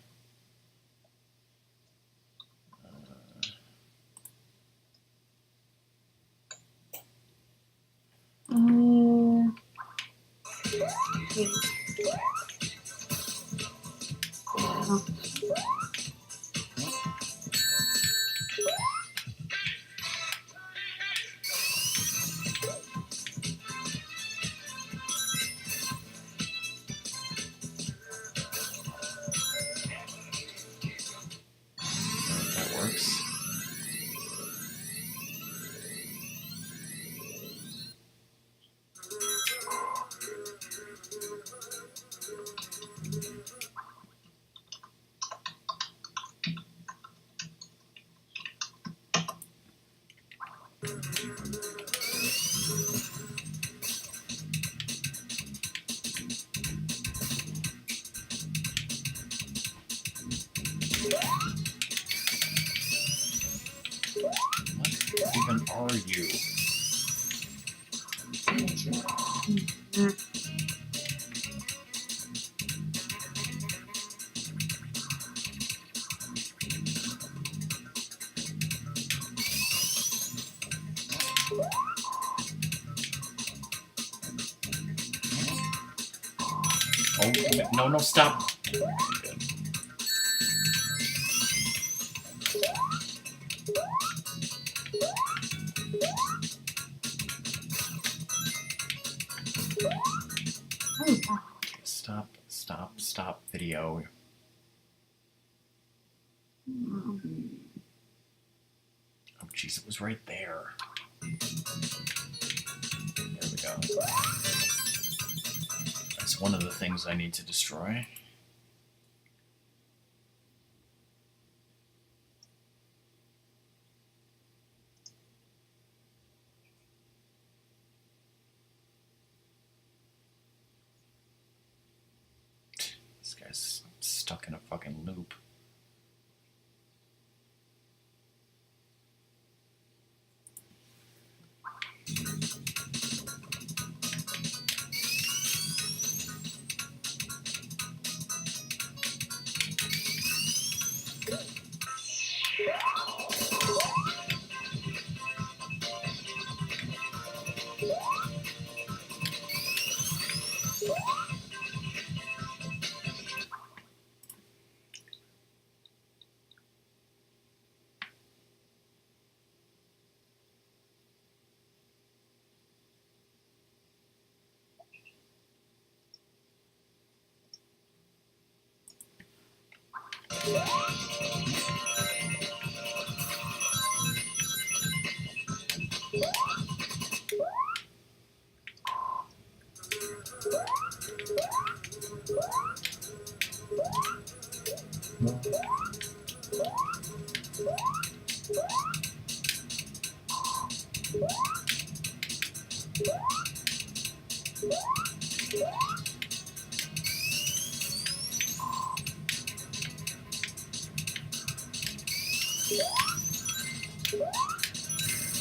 S1: Wait. Oh.
S2: That works. What even are you? Oh, no, stop. Stop video. Oh, jeez, it was right there. There we go. That's one of the things I need to destroy. This guy's stuck in a fucking loop.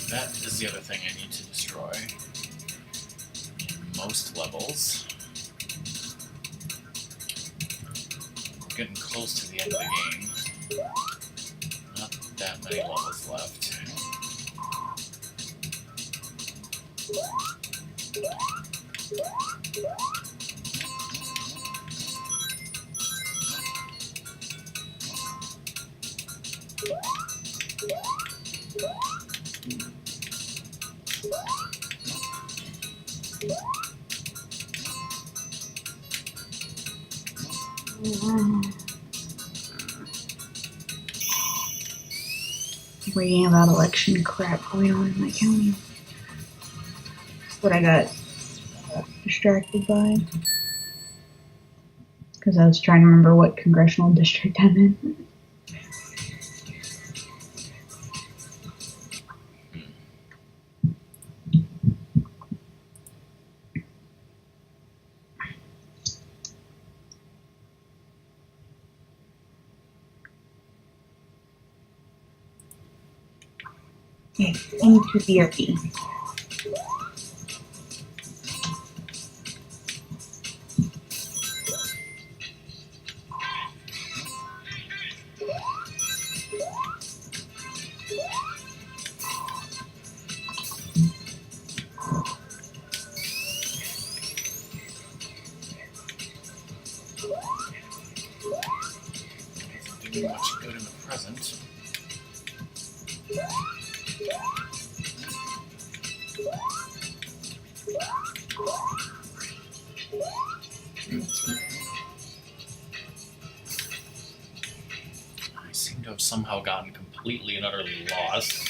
S2: That is the other thing I need to destroy in most levels. We're getting close to the end of the game. Not that many levels left.
S1: Reading about election crap going on in my county. That's what I got distracted by. Because I was trying to remember what congressional district I'm in. Okay, into BRP.
S2: Doesn't do me much good in the present. I seem to have somehow gotten completely and utterly lost.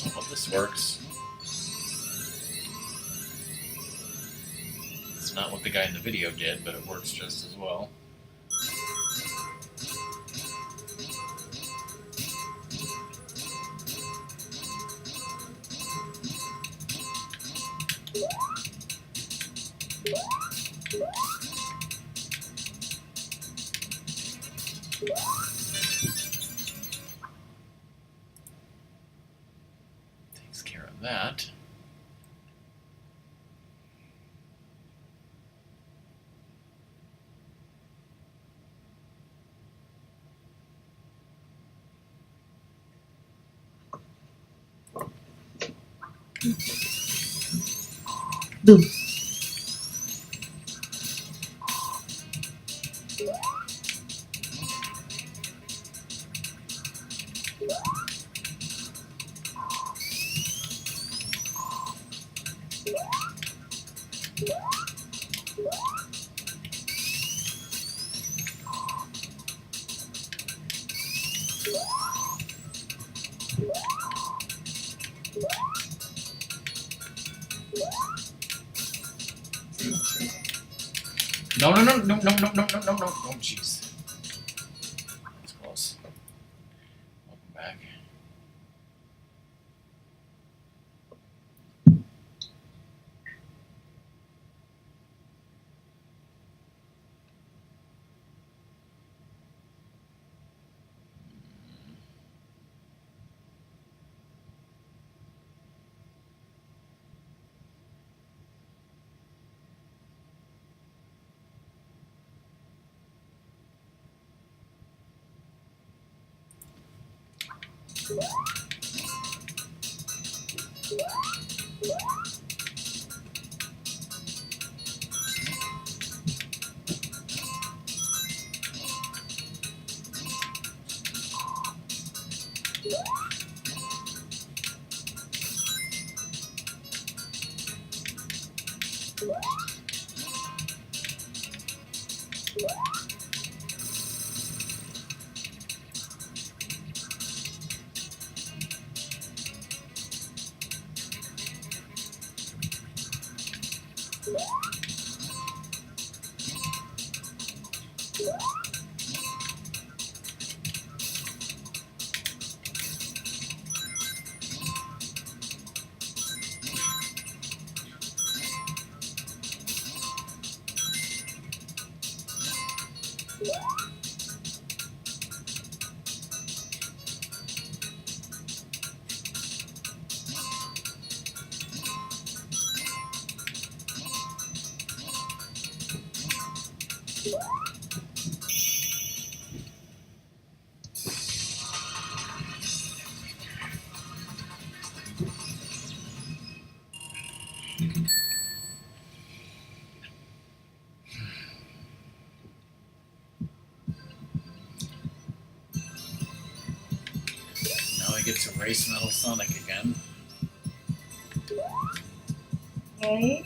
S2: I hope this works. not what the guy in the video did, but it works just as well. Takes care of that.
S1: Boom.
S2: No, no, no, no, no, no, no, no, no, no. Oh, jeez. That's close. Welcome back. Now I get to race Metal Sonic again.
S1: Okay.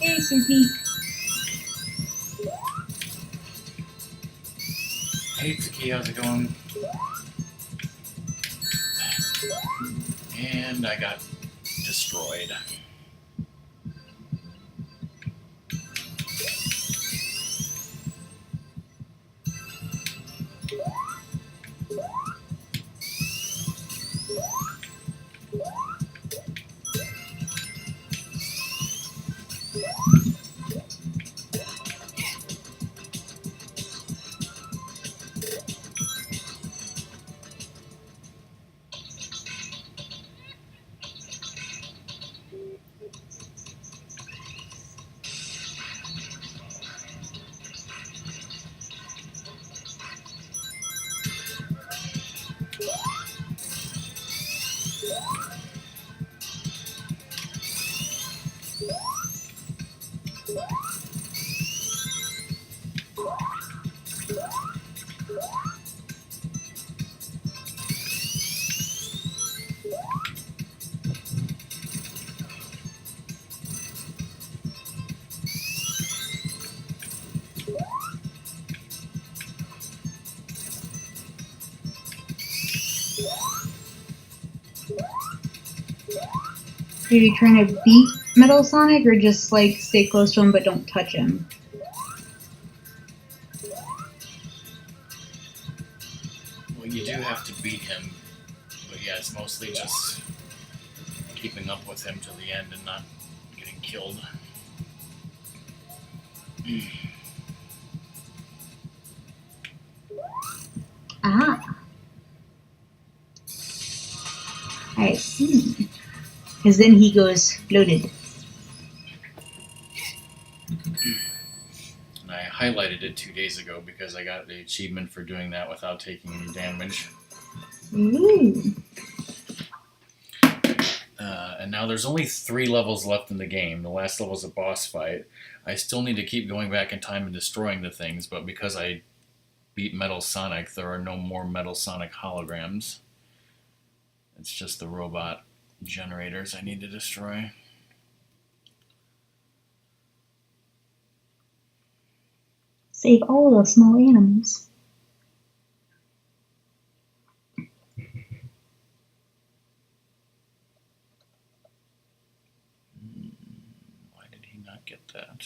S1: Hey, Suki.
S2: Hey Tsuki, how's it going? And I got destroyed.
S1: Are you trying to beat Metal Sonic or just like stay close to him but don't touch him?
S2: Well, you do have to beat him, but yeah, it's mostly just keeping up with him to the end and not getting killed.
S1: Ah, I see. Because then he goes floated.
S2: And I highlighted it 2 days ago because I got the achievement for doing that without taking any damage.
S1: Ooh.
S2: And now there's only 3 levels left in the game. The last level's a boss fight. I still need to keep going back in time and destroying the things, but because I beat Metal Sonic, there are no more Metal Sonic holograms. It's just the robot generators I need to destroy.
S1: Save all the small animals.
S2: Why did he not get that?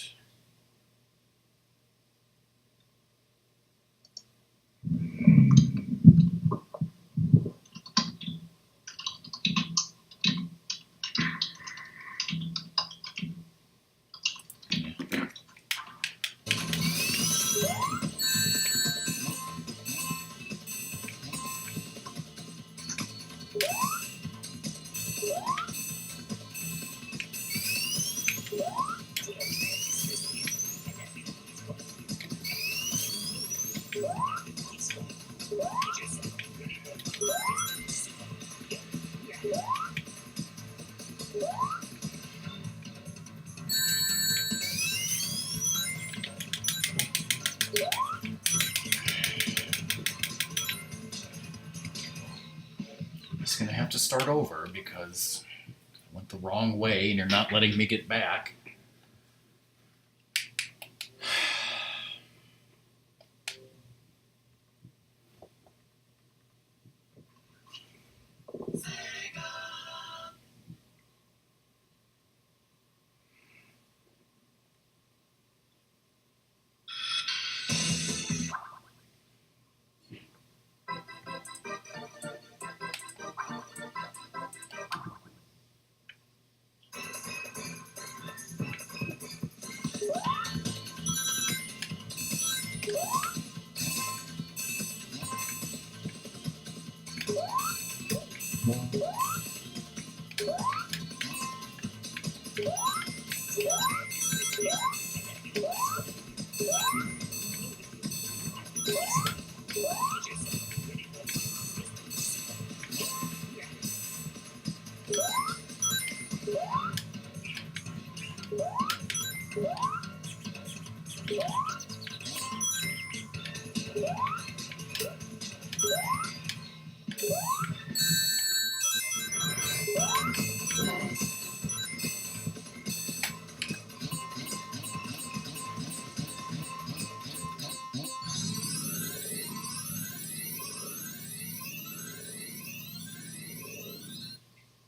S2: I'm just gonna have to start over because I went the wrong way and you're not letting me get back.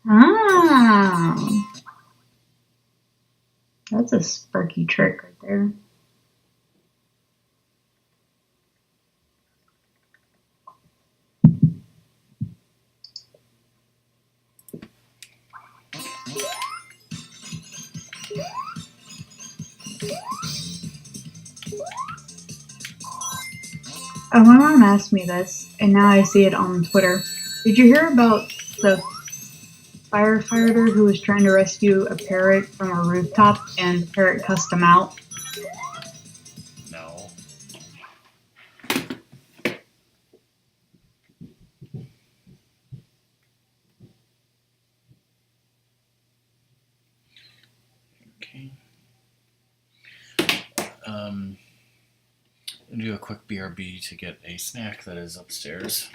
S1: Ah, that's a sparky trick right there. My mom asked me this, and now I see it on Twitter. Did you hear about the firefighter who was trying to rescue a parrot from a rooftop and the parrot cussed him out?
S2: No. Okay. I'll do a quick BRB to get a snack that is upstairs.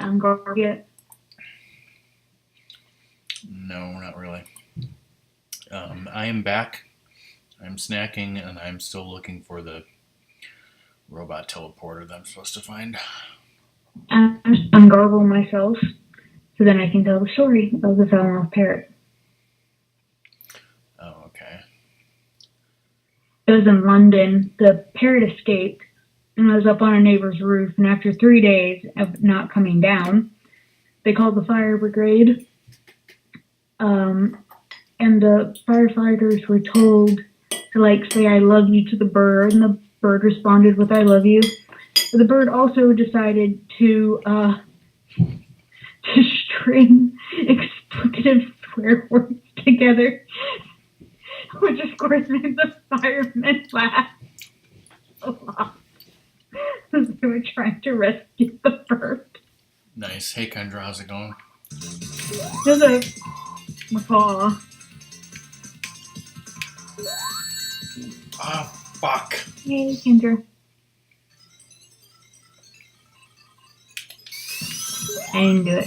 S1: ungargled yet?
S2: No, not really. I am back. I'm snacking, and I'm still looking for the robot teleporter that I'm supposed to find.
S1: I'm ungargle myself, so then I can tell the story of the fell-off parrot.
S2: Oh, okay.
S1: It was in London. The parrot escaped and was up on a neighbor's roof, and after 3 days of not coming down, they called the fire brigade. And the firefighters were told to say "I love you" to the bird, and the bird responded with "I love you." But the bird also decided to string explicative swear words together, which of course made the firemen laugh a lot as they were trying to rescue the bird.
S2: Nice. Hey, Kendra, how's it going?
S1: There's a macaw.
S2: Ah, fuck.
S1: Hey, Kendra. I didn't do it.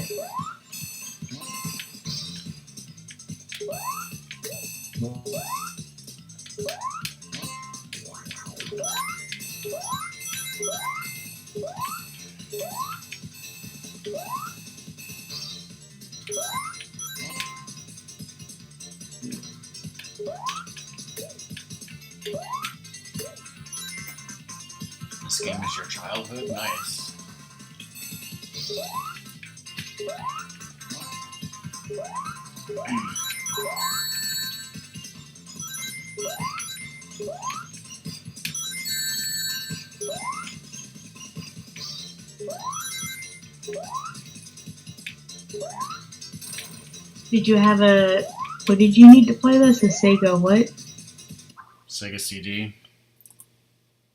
S2: This game is your childhood? Nice.
S1: Did you have what did you need to play this? A Sega what?
S2: Sega CD.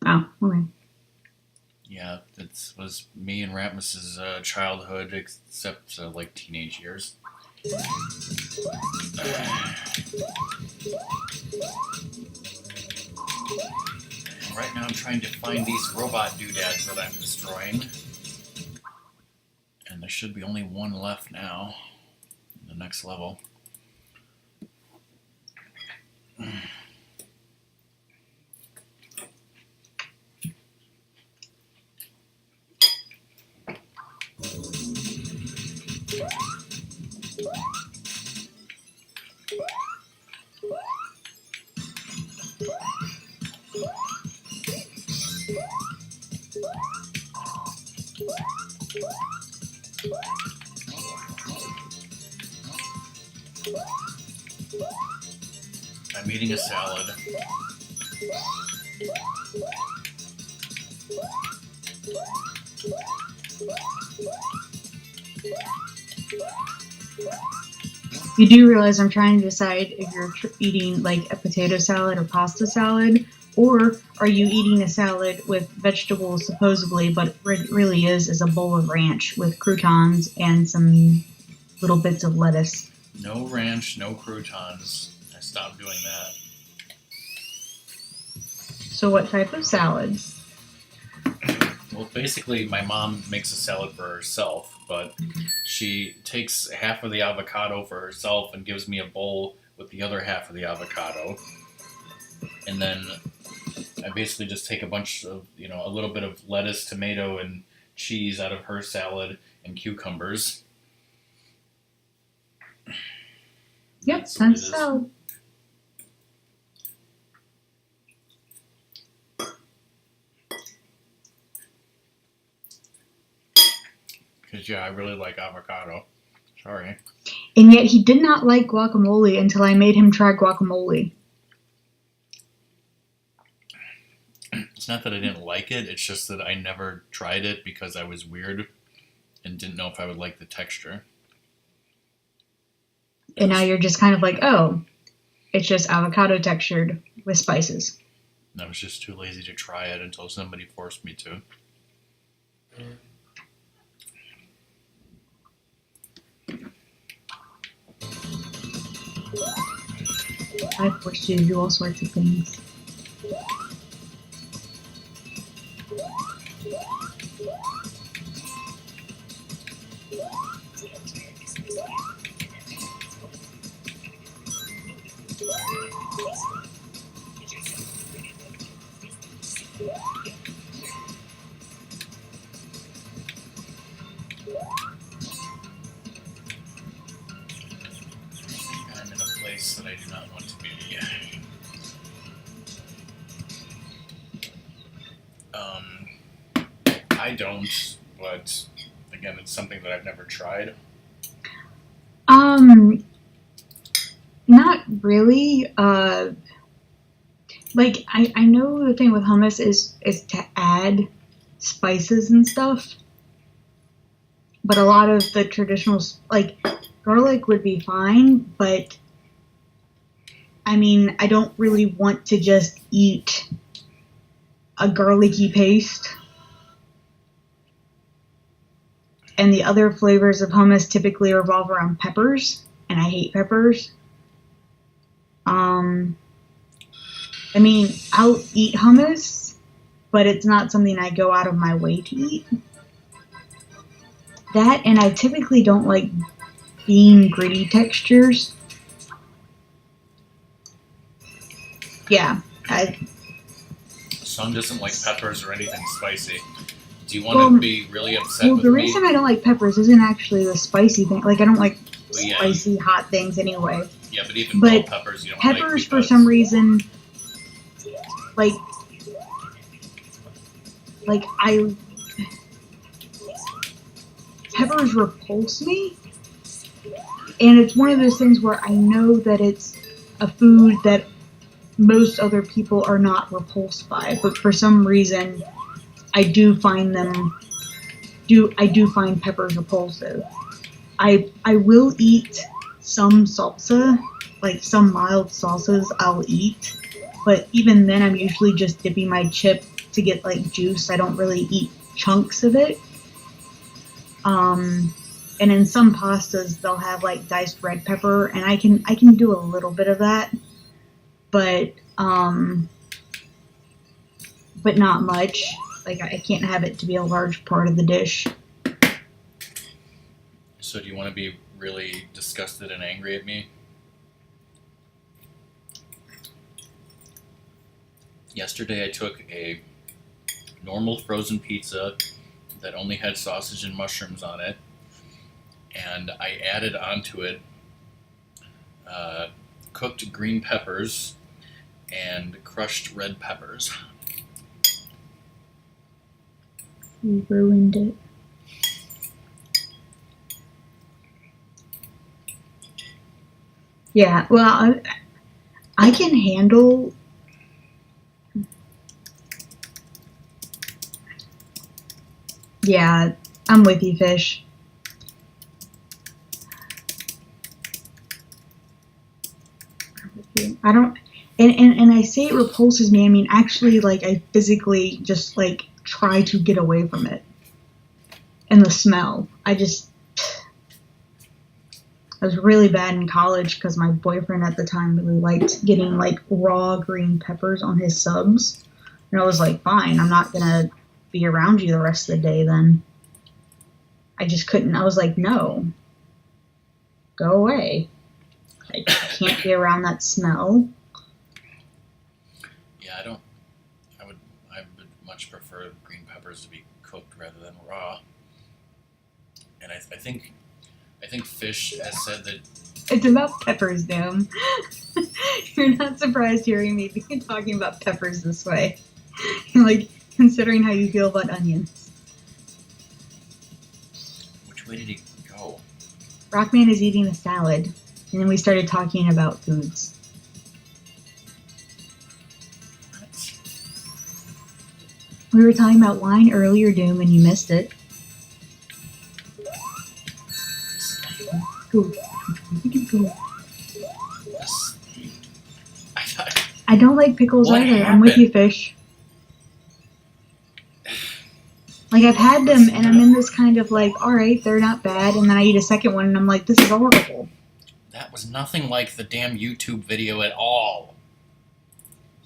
S1: Oh, okay.
S2: Yeah, that was me and Ratmus's childhood, except like teenage years. Right now I'm trying to find these robot doodads that I'm destroying. And there should be only one left now. In the next level. I'm eating a salad.
S1: You do realize I'm trying to decide if you're eating like a potato salad or pasta salad, or are you eating a salad with vegetables supposedly, but what it really is a bowl of ranch with croutons and some little bits of lettuce.
S2: No ranch, no croutons. I stopped doing that.
S1: So what type of salad?
S2: Well, basically, my mom makes a salad for herself, but she takes half of the avocado for herself and gives me a bowl with the other half of the avocado. And then I basically just take a bunch of, a little bit of lettuce, tomato, and cheese out of her salad and cucumbers.
S1: Yep, that's salad.
S2: Because, yeah, I really like avocado. Sorry.
S1: And yet he did not like guacamole until I made him try guacamole.
S2: It's not that I didn't like it, it's just that I never tried it because I was weird and didn't know if I would like the texture.
S1: And now you're just kind of like, oh, it's just avocado textured with spices.
S2: And I was just too lazy to try it until somebody forced me to.
S1: I forced you to do all sorts of things.
S2: I'm in a place that I do not want to be. I don't, but again, it's something that I've never tried.
S1: Not really. Like I know the thing with hummus is to add spices and stuff, but a lot of the traditional like garlic would be fine, but I mean I don't really want to just eat a garlicky paste. And the other flavors of hummus typically revolve around peppers, and I hate peppers. I mean, I'll eat hummus, but it's not something I go out of my way to eat. That, and I typically don't like bean gritty textures. Yeah,
S2: Son doesn't like peppers or anything spicy. Do you want to be really upset
S1: well,
S2: with
S1: the
S2: me?
S1: reason I don't like peppers isn't actually the spicy thing. Like, I don't like
S2: Well, yeah,
S1: spicy hot things anyway.
S2: Yeah, but even bell peppers you don't like.
S1: Peppers, for some reason, like peppers repulse me. And it's one of those things where I know that it's a food that most other people are not repulsed by, but for some reason, I do find peppers repulsive. I will eat some salsa, like some mild salsas I'll eat, but even then I'm usually just dipping my chip to get like juice. I don't really eat chunks of it. And in some pastas they'll have like diced red pepper, and I can do a little bit of that, but not much. Like I can't have it to be a large part of the dish.
S2: So do you want to be really disgusted and angry at me? Yesterday I took a normal frozen pizza that only had sausage and mushrooms on it, and I added onto it cooked green peppers and crushed red peppers.
S1: You ruined it. Yeah, well, I can handle. Yeah, I'm with you, Fish. I don't, and I say it repulses me. I mean, actually, like I physically just like try to get away from it, and the smell. I was really bad in college because my boyfriend at the time really liked getting like raw green peppers on his subs, and I was like, fine, I'm not gonna be around you the rest of the day. Then I just couldn't. I was like, no, go away. I can't be around that smell.
S2: Yeah, I would much prefer green peppers to be cooked rather than raw. And I think Fish has said that
S1: it's about peppers, Doom. You're not surprised hearing me talking about peppers this way. Like, considering how you feel about onions.
S2: Which way did he go?
S1: Rockman is eating a salad, and then we started talking about foods.
S2: What?
S1: We were talking about wine earlier, Doom, and you missed it. Go. Go. I don't like pickles
S2: What
S1: either.
S2: happened?
S1: I'm with you, Fish. Like, I've had them, and I'm in this kind of like, alright, they're not bad, and then I eat a second one, and I'm like, this is horrible.
S2: That was nothing like the damn YouTube video at all.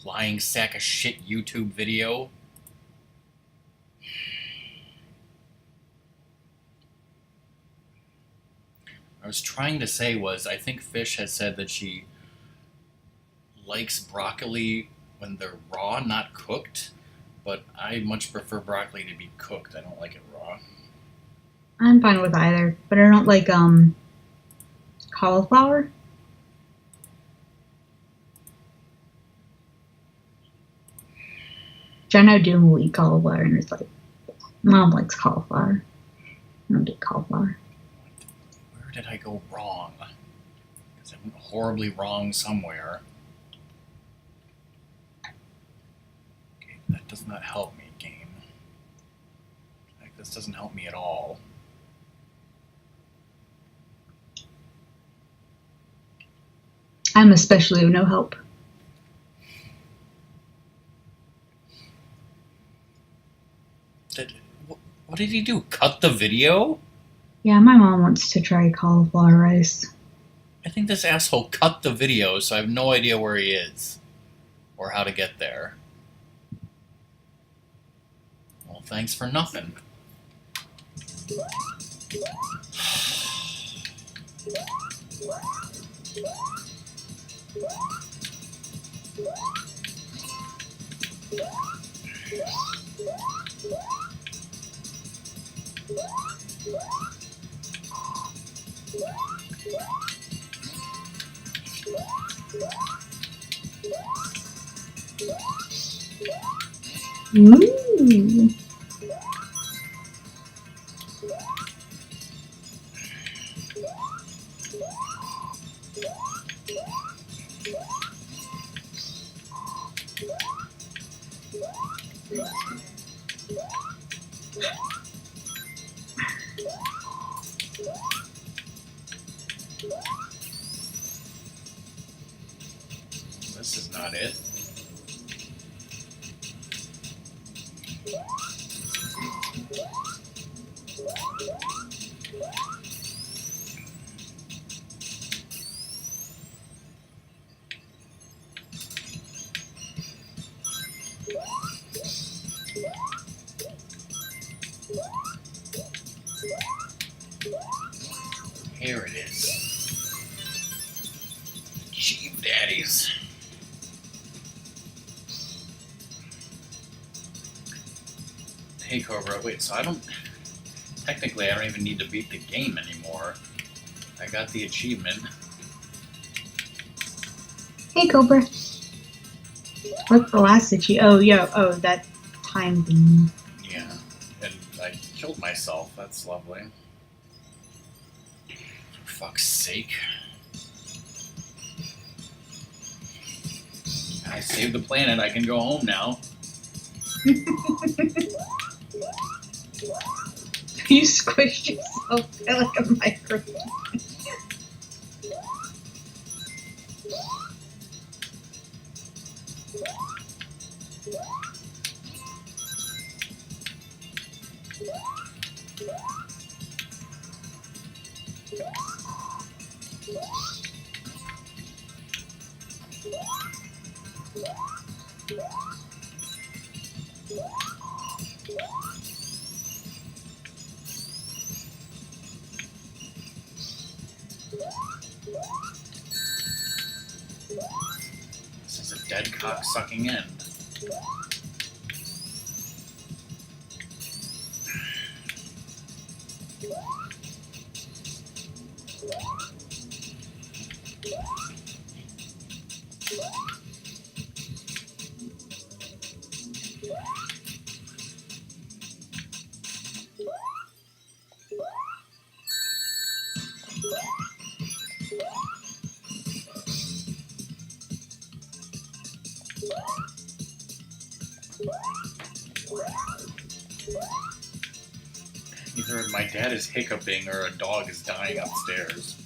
S2: Lying sack of shit YouTube video. I was trying to say was I think Fish has said that she likes broccoli when they're raw, not cooked. But I much prefer broccoli to be cooked. I don't like it raw.
S1: I'm fine with either, but I don't like cauliflower. Which I know Doom will eat cauliflower, and it's like, Mom likes cauliflower. I don't get cauliflower.
S2: Where did I go wrong? Because I went horribly wrong somewhere. Okay, that does not help me, game. Like, this doesn't help me at all.
S1: I'm especially of no help.
S2: What did he do? Cut the video?
S1: Yeah, my mom wants to try cauliflower rice.
S2: I think this asshole cut the video, so I have no idea where he is. Or how to get there. Well, thanks for nothing.
S1: Ooh.
S2: This is not it. Here it is. Achieve daddies. Hey Cobra, wait, so I don't even need to beat the game anymore. I got the achievement.
S1: Hey, Cobra. What's the last achievement? Oh, yeah. Oh, that time thing.
S2: Yeah, and I killed myself. That's lovely. For fuck's sake. I saved the planet. I can go home now.
S1: You squished yourself like a microphone.
S2: This is a dead cock sucking end. Either my dad is hiccuping or a dog is dying upstairs.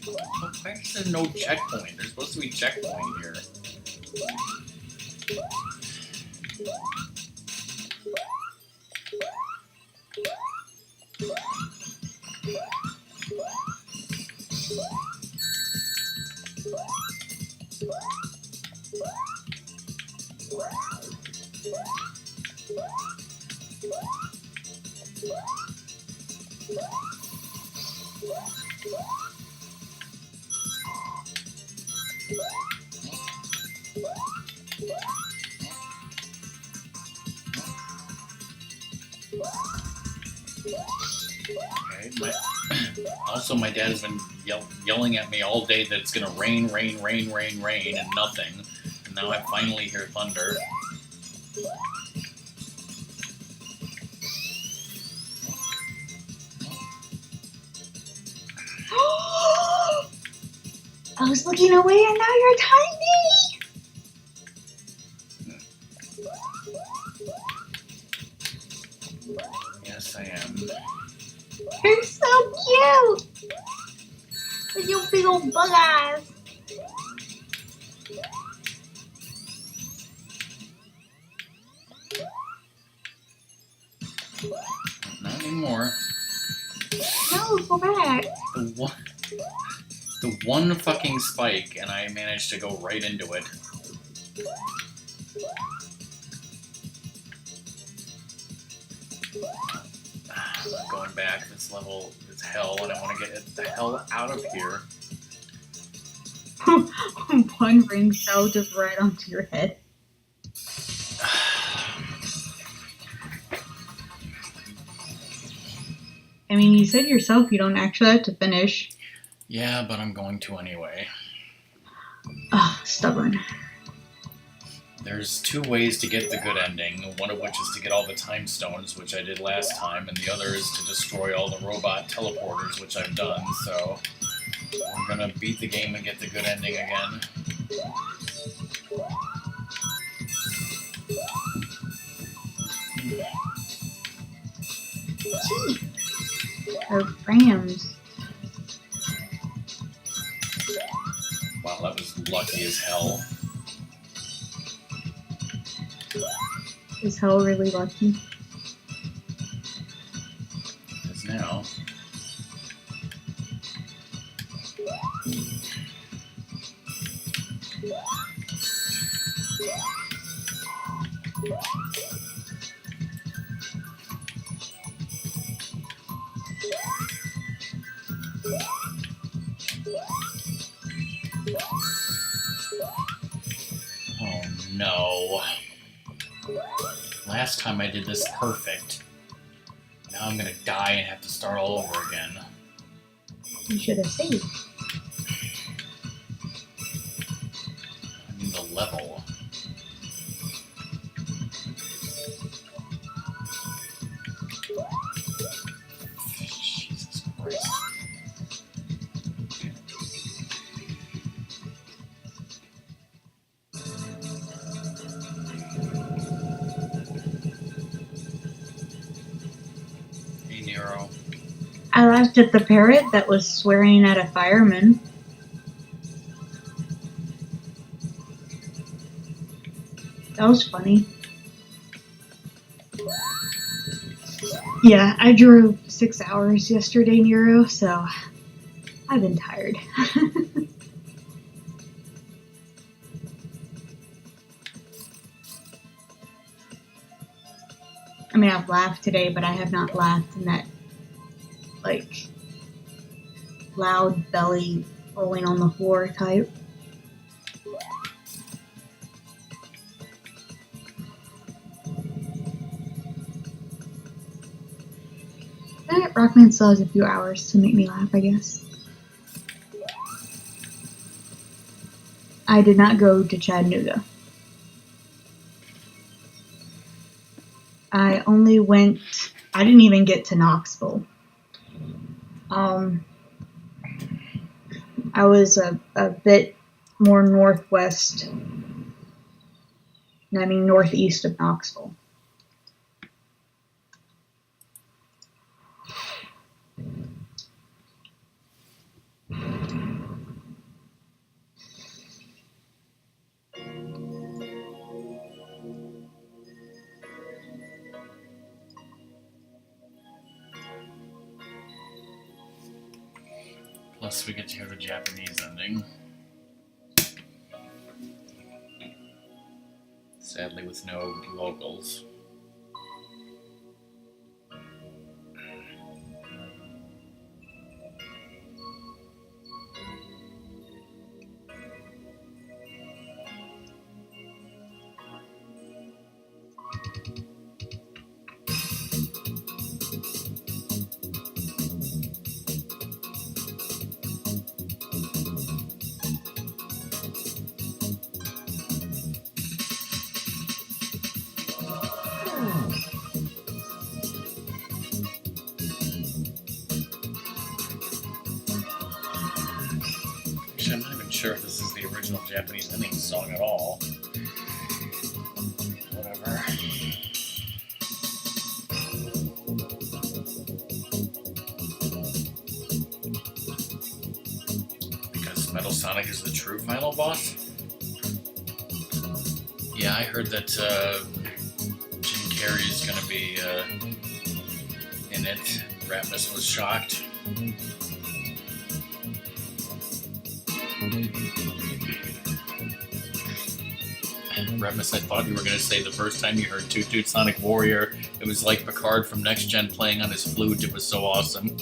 S2: Why is there no checkpoint? There's supposed to be checkpoint here. Okay, also, my dad has been yelling at me all day that it's gonna rain, rain, rain, rain, rain, and nothing. And now I finally hear thunder.
S1: I was looking away and now you're tiny!
S2: Yes, I am.
S1: You're so cute! With your big old bug eyes.
S2: Not anymore.
S1: No, go back.
S2: The one fucking spike, and I managed to go right into it. Going back, this level is hell, and I want to get the hell out of here.
S1: One ring fell just right onto your head. I mean, you said yourself you don't actually have to finish.
S2: Yeah, but I'm going to anyway.
S1: Ugh, stubborn.
S2: There's two ways to get the good ending, one of which is to get all the time stones, which I did last time, and the other is to destroy all the robot teleporters, which I've done, so we're gonna beat the game and get the good ending again.
S1: Or rams.
S2: Wow, that was lucky as hell.
S1: Is hell really lucky?
S2: It is now. Oh no. Last time I did this perfect. Now I'm gonna die and have to start all over again.
S1: You should have saved.
S2: I mean the level. Jesus Christ. Hey Nero.
S1: I laughed at the parrot that was swearing at a fireman. That was funny. Yeah, I drove 6 hours yesterday, Nero, so I've been tired. I mean, I've laughed today, but I have not laughed in that, like, loud belly rolling on the floor type. Rockman still has a few hours to make me laugh, I guess. I did not go to Chattanooga. I didn't even get to Knoxville. I was a bit more northeast of Knoxville.
S2: Plus, we get to hear the Japanese ending. Sadly, with no vocals. Actually, I'm not even sure if this is the original Japanese ending song at all. Whatever. Because Metal Sonic is the true final boss? Yeah, I heard that Jim Carrey is going to be in it. Rapmus was shocked. Remus, I thought you were going to say the first time you heard Toot Toot Sonic Warrior, it was like Picard from Next Gen playing on his flute. It was so awesome.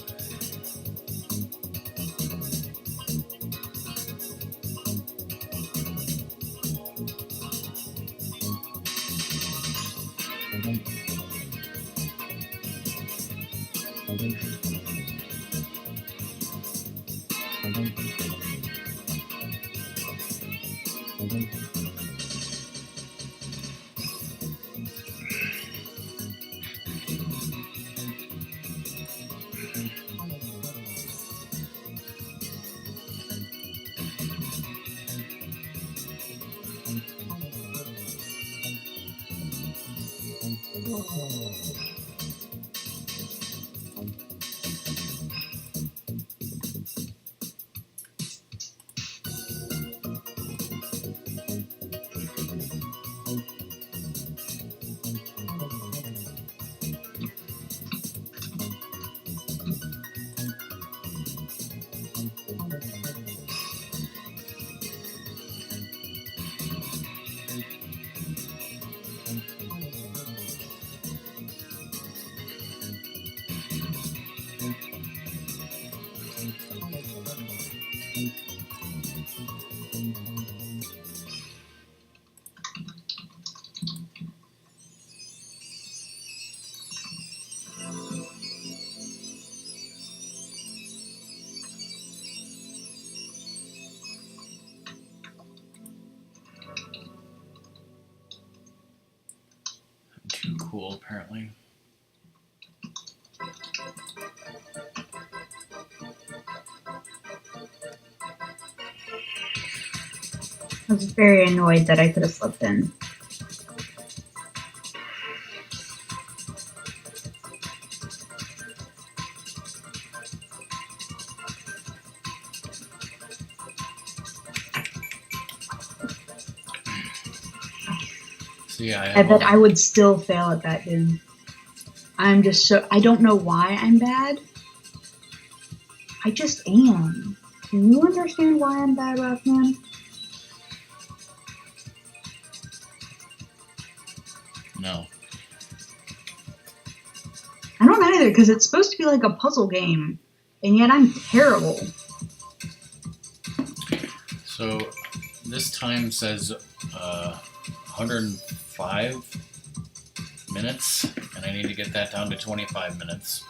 S2: Too cool, apparently.
S1: I was very annoyed that I could have slipped in.
S2: So yeah,
S1: I bet I would still fail at that, dude. I'm just so... I don't know why I'm bad. I just am. Can you understand why I'm bad, Rockman?
S2: No.
S1: I don't either, because it's supposed to be like a puzzle game, and yet I'm terrible.
S2: So this time says 105 minutes, and I need to get that down to 25 minutes.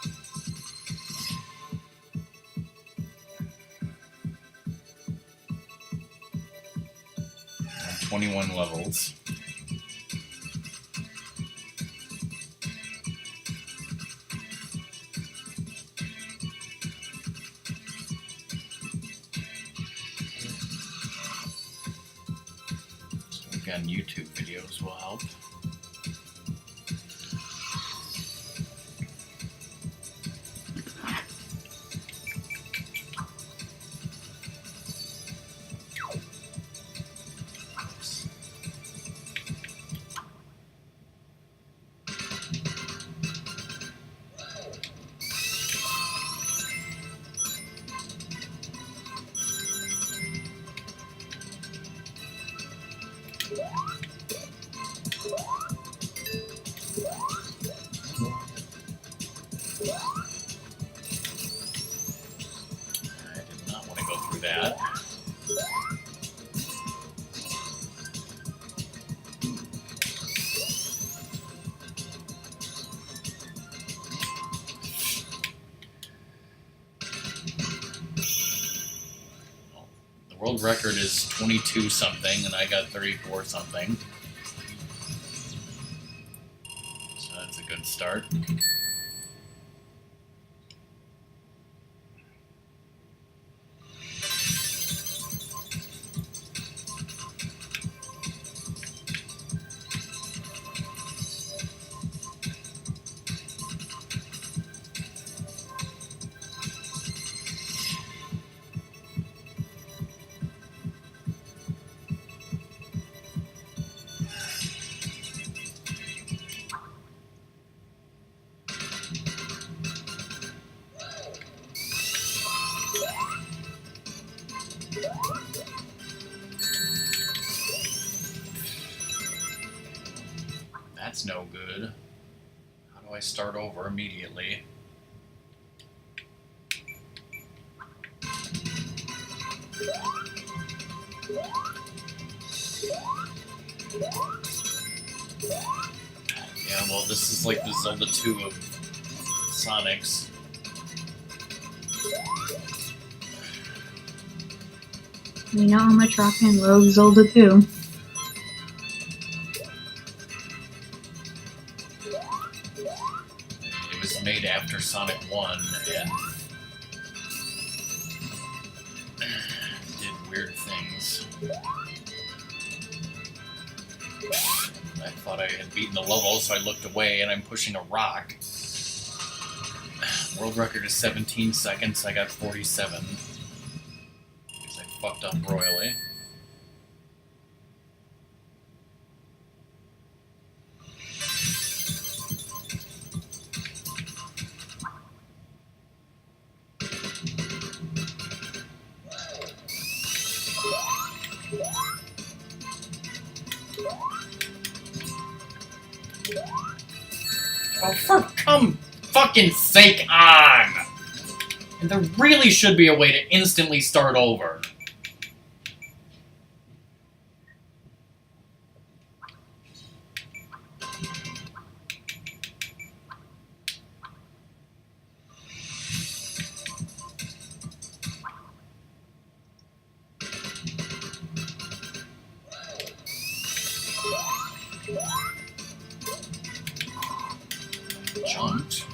S2: And 21 levels. Again, YouTube videos will help. that. The world record is 22 something, and I got 34 something. So that's a good start. That's no good. How do I start over immediately? Yeah, well, this is like the Zelda 2 of Sonic's.
S1: We know how much Rock and Rogue Zelda 2.
S2: It was made after Sonic 1 and did weird things. I thought I had beaten the level, so I looked away and I'm pushing a rock. World record is 17 seconds, I got 47. Because I fucked up royally. Oh, for come fucking sake on! And there really should be a way to instantly start over. Jumped.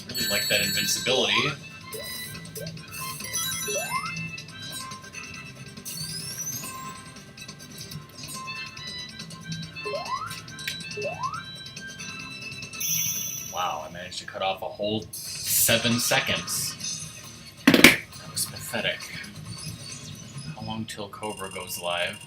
S2: Really like that invincibility. Wow, I managed to cut off a whole 7 seconds. That was pathetic. How long till Cobra goes live?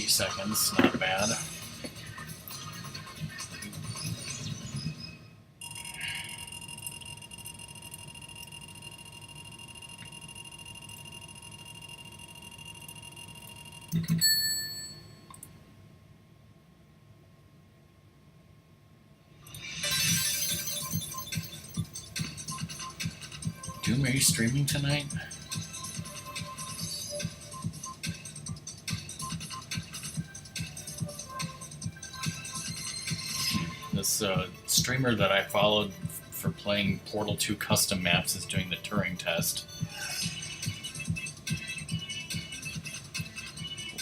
S2: Seconds, not bad. Doom, are you streaming tonight? This streamer that I followed for playing Portal 2 custom maps is doing the Turing test.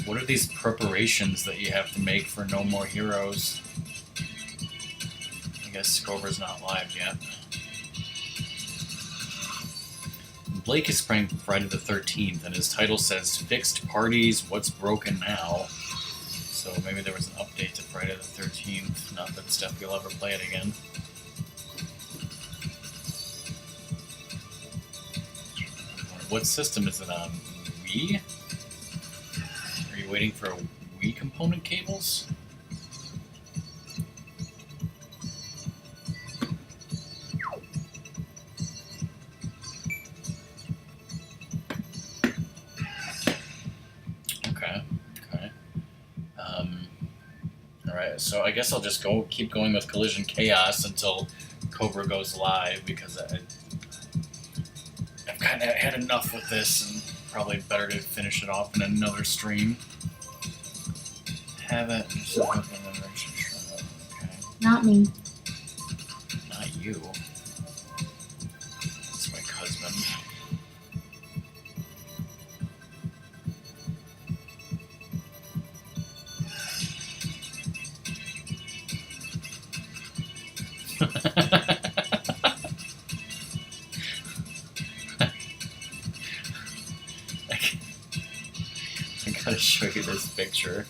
S2: What are these preparations that you have to make for No More Heroes? I guess Cobra's not live yet. Blake is playing Friday the 13th, and his title says Fixed Parties, What's Broken Now? So maybe there was an update to Friday the 13th. Not that Steph will ever play it again. What system is it on? Wii? Are you waiting for Wii component cables? Okay. Alright, so I guess I'll just keep going with Collision Chaos until Cobra goes live, because I've kind of had enough with this, and probably better to finish it off in another stream. Have it. Okay.
S1: Not me.
S2: Not you. It's my husband. I gotta show you this picture.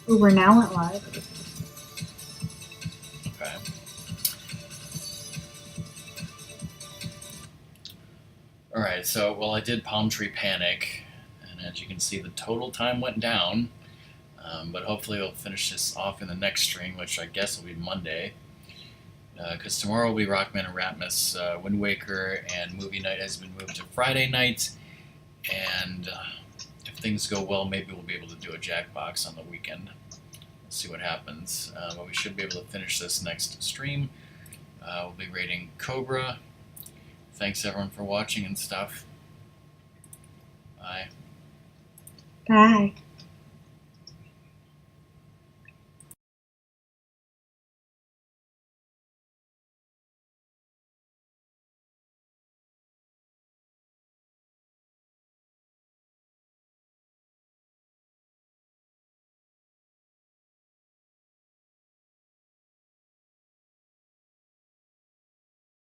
S1: Oh, we're now at live.
S2: Okay. Alright, so, well, I did Palm Tree Panic, and as you can see, the total time went down, but hopefully we'll finish this off in the next stream, which I guess will be Monday, because tomorrow will be Rockman and Ratmus. Wind Waker and movie night has been moved to Friday night, and if things go well, maybe we'll be able to do a Jackbox on the weekend. We'll see what happens, but we should be able to finish this next stream. We'll be rating Cobra. Thanks everyone for watching and stuff. Bye.
S1: Bye.